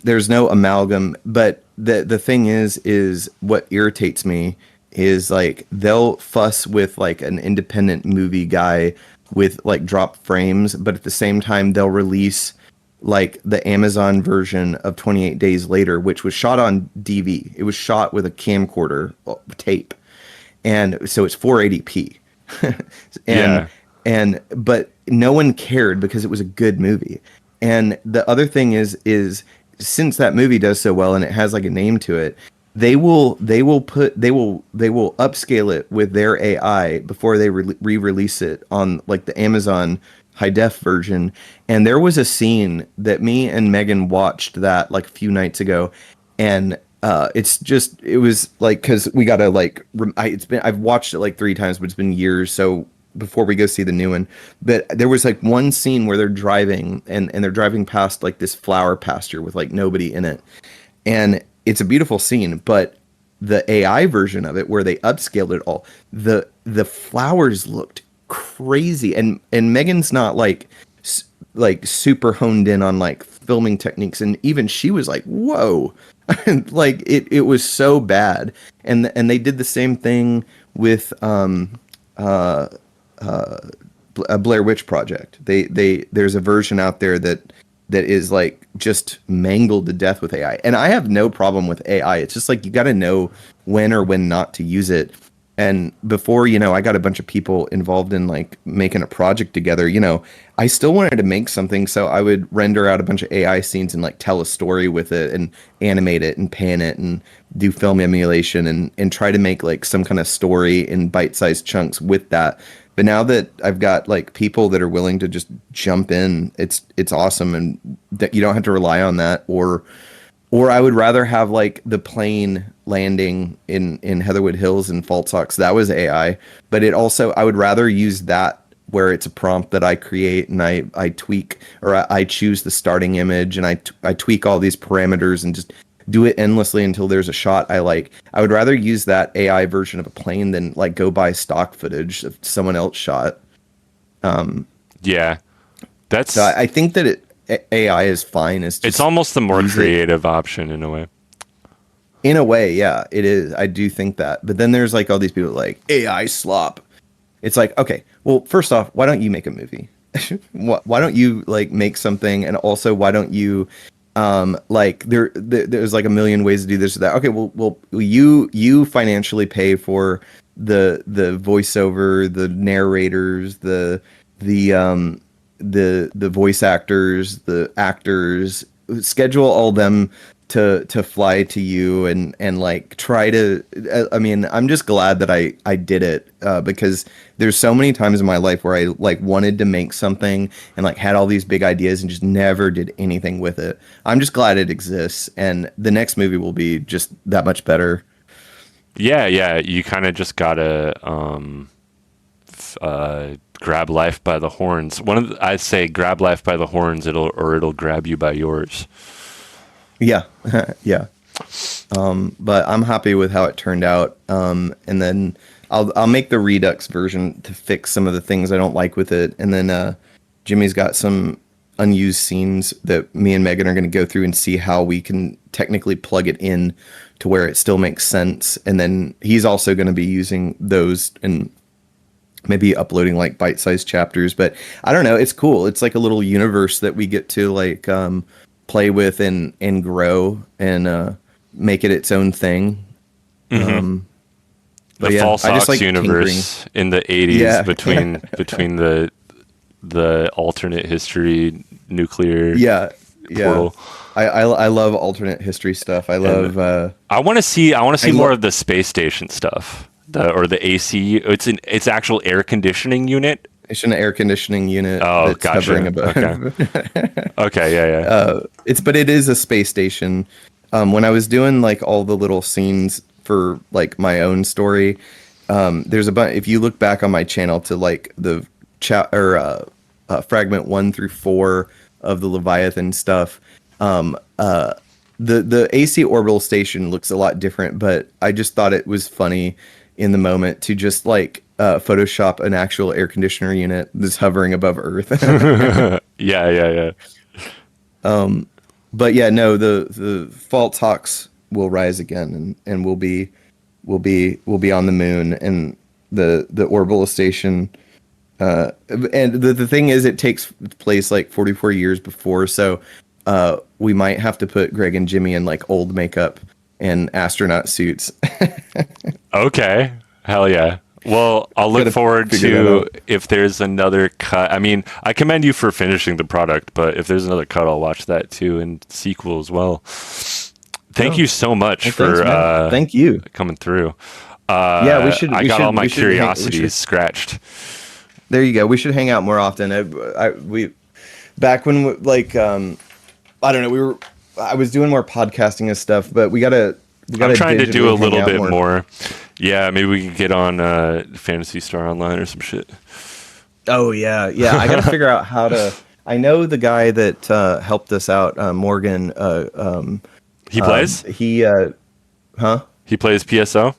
there's no amalgam. But the thing is what irritates me is like they'll fuss with like an independent movie guy with like drop frames, but at the same time they'll release like the Amazon version of 28 Days Later, which was shot on DV. It was shot with a camcorder tape, and so it's 480p. But no one cared because it was a good movie. And the other thing is since that movie does so well and it has like a name to it, they will upscale it with their AI before they re-release it on like the Amazon high def version. And there was a scene that me and Megan watched that like a few nights ago, and it was like, because we gotta like I've watched it like 3 times, but it's been years, so before we go see the new one. But there was like one scene where they're driving and they're driving past like this flower pasture with like nobody in it, and it's a beautiful scene, but the AI version of it where they upscaled it all, the flowers looked crazy, and Megan's not like super honed in on like filming techniques, and even she was like, whoa. Like it was so bad. And they did the same thing with a Blair Witch Project. There's a version out there that is like just mangled to death with AI. And I have no problem with AI. It's just like you got to know when or when not to use it. And before, I got a bunch of people involved in like making a project together, I still wanted to make something. So I would render out a bunch of AI scenes and like tell a story with it and animate it and pan it and do film emulation and try to make like some kind of story in bite-sized chunks with that. But now that I've got like people that are willing to just jump in, it's awesome. And that you don't have to rely on that, or I would rather have like the plane landing in Heatherwood Hills and Fault Socks. That was AI, but I would rather use that where it's a prompt that I create and I tweak, or I choose the starting image and I tweak all these parameters and just do it endlessly until there's a shot I like. I would rather use that AI version of a plane than like go buy stock footage of someone else shot. Yeah, that's. So I think that AI is fine. It's almost the more creative option in a way. In a way, yeah, it is. I do think that. But then there's like all these people like AI slop. It's like, okay, well, first off, why don't you make a movie? Why don't you like make something? And also, why don't you like there's like a million ways to do this or that. Okay, well, you financially pay for the voiceover, the narrators, the voice actors, the actors, schedule all them to fly to you and like try to. I mean, I'm just glad that I did it because there's so many times in my life where I like wanted to make something and like had all these big ideas and just never did anything with it. I'm just glad it exists, and the next movie will be just that much better. Yeah, you kind of just gotta grab life by the horns. I'd say grab life by the horns. It'll grab you by yours. Yeah, yeah. But I'm happy with how it turned out. And then I'll make the Redux version to fix some of the things I don't like with it. And then Jimmy's got some unused scenes that me and Megan are going to go through and see how we can technically plug it in to where it still makes sense. And then he's also going to be using those and maybe uploading like bite-sized chapters. But I don't know, it's cool. It's like a little universe that we get to like play with and grow and make it its own thing. But The yeah, False I just Ox like universe in the 80s Yeah. between the alternate history nuclear yeah portal. I love alternate history stuff. I love I want to see I more lo- of the space station stuff. Or the AC. It's actual air conditioning unit. it's an air conditioning unit Oh, that's gotcha. hovering above. Okay, yeah. It is a space station. When I was doing like all the little scenes for like my own story, there's a bunch. If you look back on my channel to like the chat or fragment 1 through 4 of the Leviathan stuff, the AC orbital station looks a lot different, but I just thought it was funny in the moment to just like Photoshop an actual air conditioner unit that's hovering above Earth. Yeah. But yeah, no, the False Hawks will rise again, and we'll be on the moon, and the orbital station. And the thing is, it takes place like 44 years before, so we might have to put Greg and Jimmy in like old makeup and astronaut suits. Okay. Hell yeah. Well, I'll look Gotta forward figure that to out. if there's another cut. I mean, I commend you for finishing the product, but if there's another cut, I'll watch that too, and sequel as well. Thank you so much for Thanks, man. Thank you. coming through. Yeah, we should. I we got should, all my we should hang- we curiosities should- scratched. There you go. We should hang out more often. We back when like I don't know. I was doing more podcasting and stuff, but we gotta. I'm trying to do digitally a little hang out bit more. Yeah, maybe we can get on Fantasy Star Online or some shit. Oh yeah. I gotta figure out how to. I know the guy that helped us out, Morgan. He plays? He He plays PSO?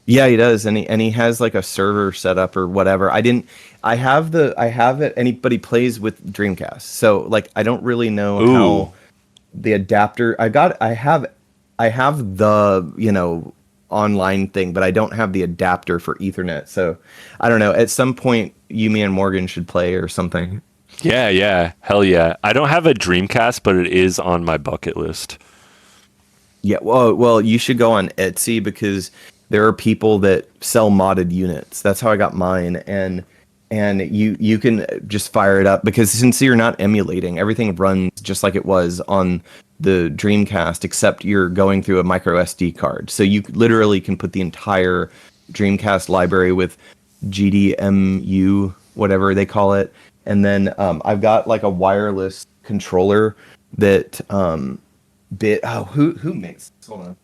Yeah, he does, and he has like a server set up or whatever. I have it, but he plays with Dreamcast, so like I don't really know how the adapter. I have the online thing, but I don't have the adapter for Ethernet. So I don't know. At some point, me and Morgan should play or something. Yeah. Hell yeah. I don't have a Dreamcast, but it is on my bucket list. Yeah, well, you should go on Etsy because there are people that sell modded units. That's how I got mine, and you can just fire it up because since you're not emulating, everything runs just like it was on the Dreamcast, except you're going through a micro SD card. So you literally can put the entire Dreamcast library with GDMU, whatever they call it, and then I've got like a wireless controller that who makes this? Hold on.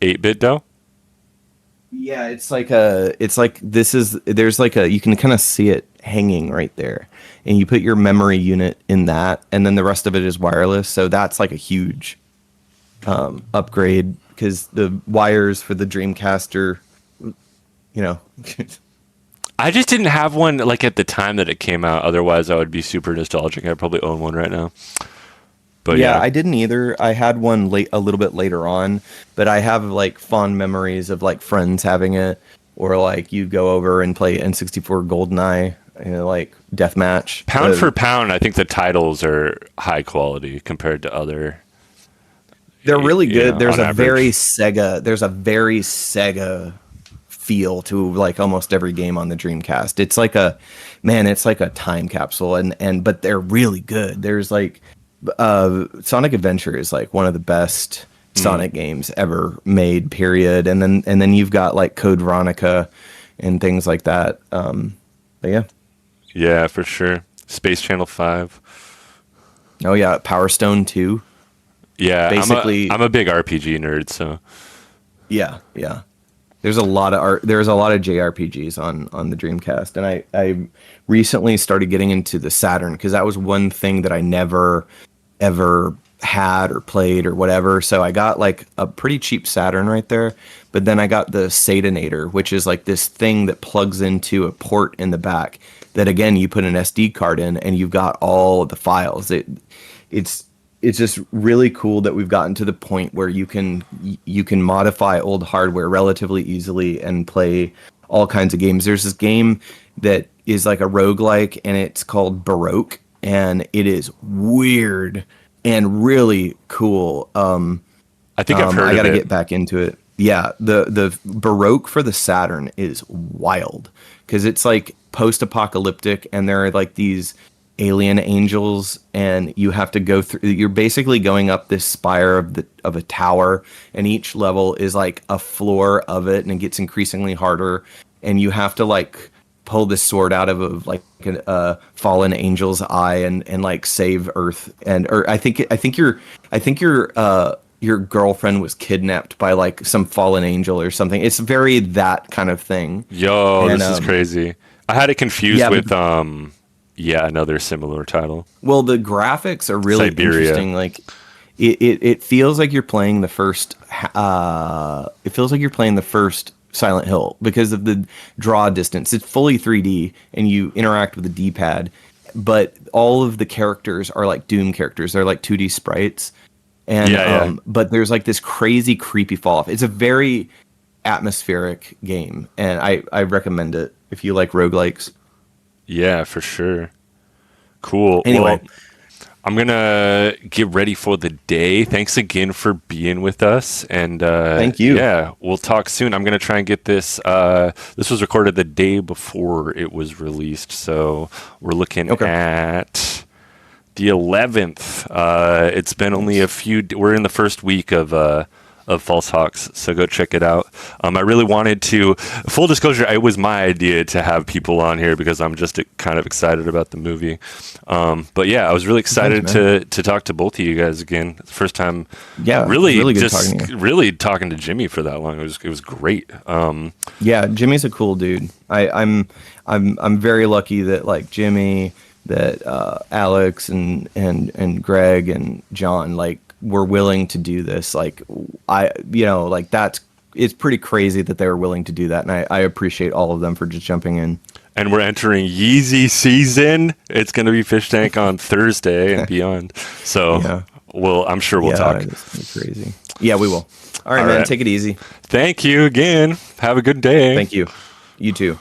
8-bit though? Yeah, there's like you can kind of see it hanging right there, and you put your memory unit in that, and then the rest of it is wireless. So that's like a huge upgrade because the wires for the Dreamcast are, I just didn't have one like at the time that it came out. Otherwise, I would be super nostalgic. I'd probably own one right now. But yeah, I didn't either. I had one a little bit later on, but I have like fond memories of like friends having it, or like you go over and play N64 GoldenEye, like deathmatch. Pound for pound, I think the titles are high quality compared to other. They're really good. There's on a average. There's a very Sega feel to like almost every game on the Dreamcast. It's like a time capsule, but they're really good. There's like Sonic Adventure is like one of the best Sonic games ever made, period. And then you've got like Code Veronica and things like that. But yeah, for sure. Space Channel 5. Oh yeah, Power Stone 2. Yeah, basically I'm a big RPG nerd, so yeah. There's a lot of JRPGs on the Dreamcast, and I recently started getting into the Saturn because that was one thing that I never ever had or played or whatever. So I got like a pretty cheap Saturn right there, but then I got the Satanator, which is like this thing that plugs into a port in the back that again you put an SD card in and you've got all of the files. It's just really cool that we've gotten to the point where you can modify old hardware relatively easily and play all kinds of games. There's this game that is like a roguelike, and it's called Baroque, and it is weird and really cool. I think I've heard I gotta of it. get back into it. Yeah, the Baroque for the Saturn is wild because it's like post-apocalyptic, and there are like these alien angels, and you have to go through. You're basically going up this spire of a tower, and each level is like a floor of it, and it gets increasingly harder, and you have to like pull this sword out of like a fallen angel's eye and like save Earth. And or I think your girlfriend was kidnapped by like some fallen angel or something. It's very that kind of thing. Yo, And, this is crazy. I had it confused yeah, with another similar title. Well, the graphics are really Siberia. interesting. Like it feels like you're playing the first. It feels like you're playing the first Silent Hill because of the draw distance. It's fully 3D, and you interact with the D-pad, but all of the characters are like Doom characters. They're like 2D sprites, and but there's like this crazy creepy fall off. It's a very atmospheric game, and I recommend it if you like roguelikes. Yeah, for sure. Cool. Anyway. Well, I'm going to get ready for the day. Thanks again for being with us. And thank you. Yeah, we'll talk soon. I'm going to try and get this. This was recorded the day before it was released. So we're looking at the 11th. It's been only we're in the first week of False Hawks, so go check it out. I really wanted to, full disclosure, it was my idea to have people on here because I'm just kind of excited about the movie. But yeah, I was really excited to talk to both of you guys again. First time, really good just talking to you. really talking to Jimmy for that long. It was great. Yeah, Jimmy's a cool dude. I'm very lucky that like Jimmy, that Alex and Greg and John like were willing to do this. Like it's pretty crazy that they were willing to do that, and I appreciate all of them for just jumping in. And we're entering Yeezy season. It's going to be Fish Tank on Thursday and beyond. So I'm sure we'll talk. It's crazy. Yeah, we will. All right, man. Take it easy. Thank you again. Have a good day. Thank you. You too.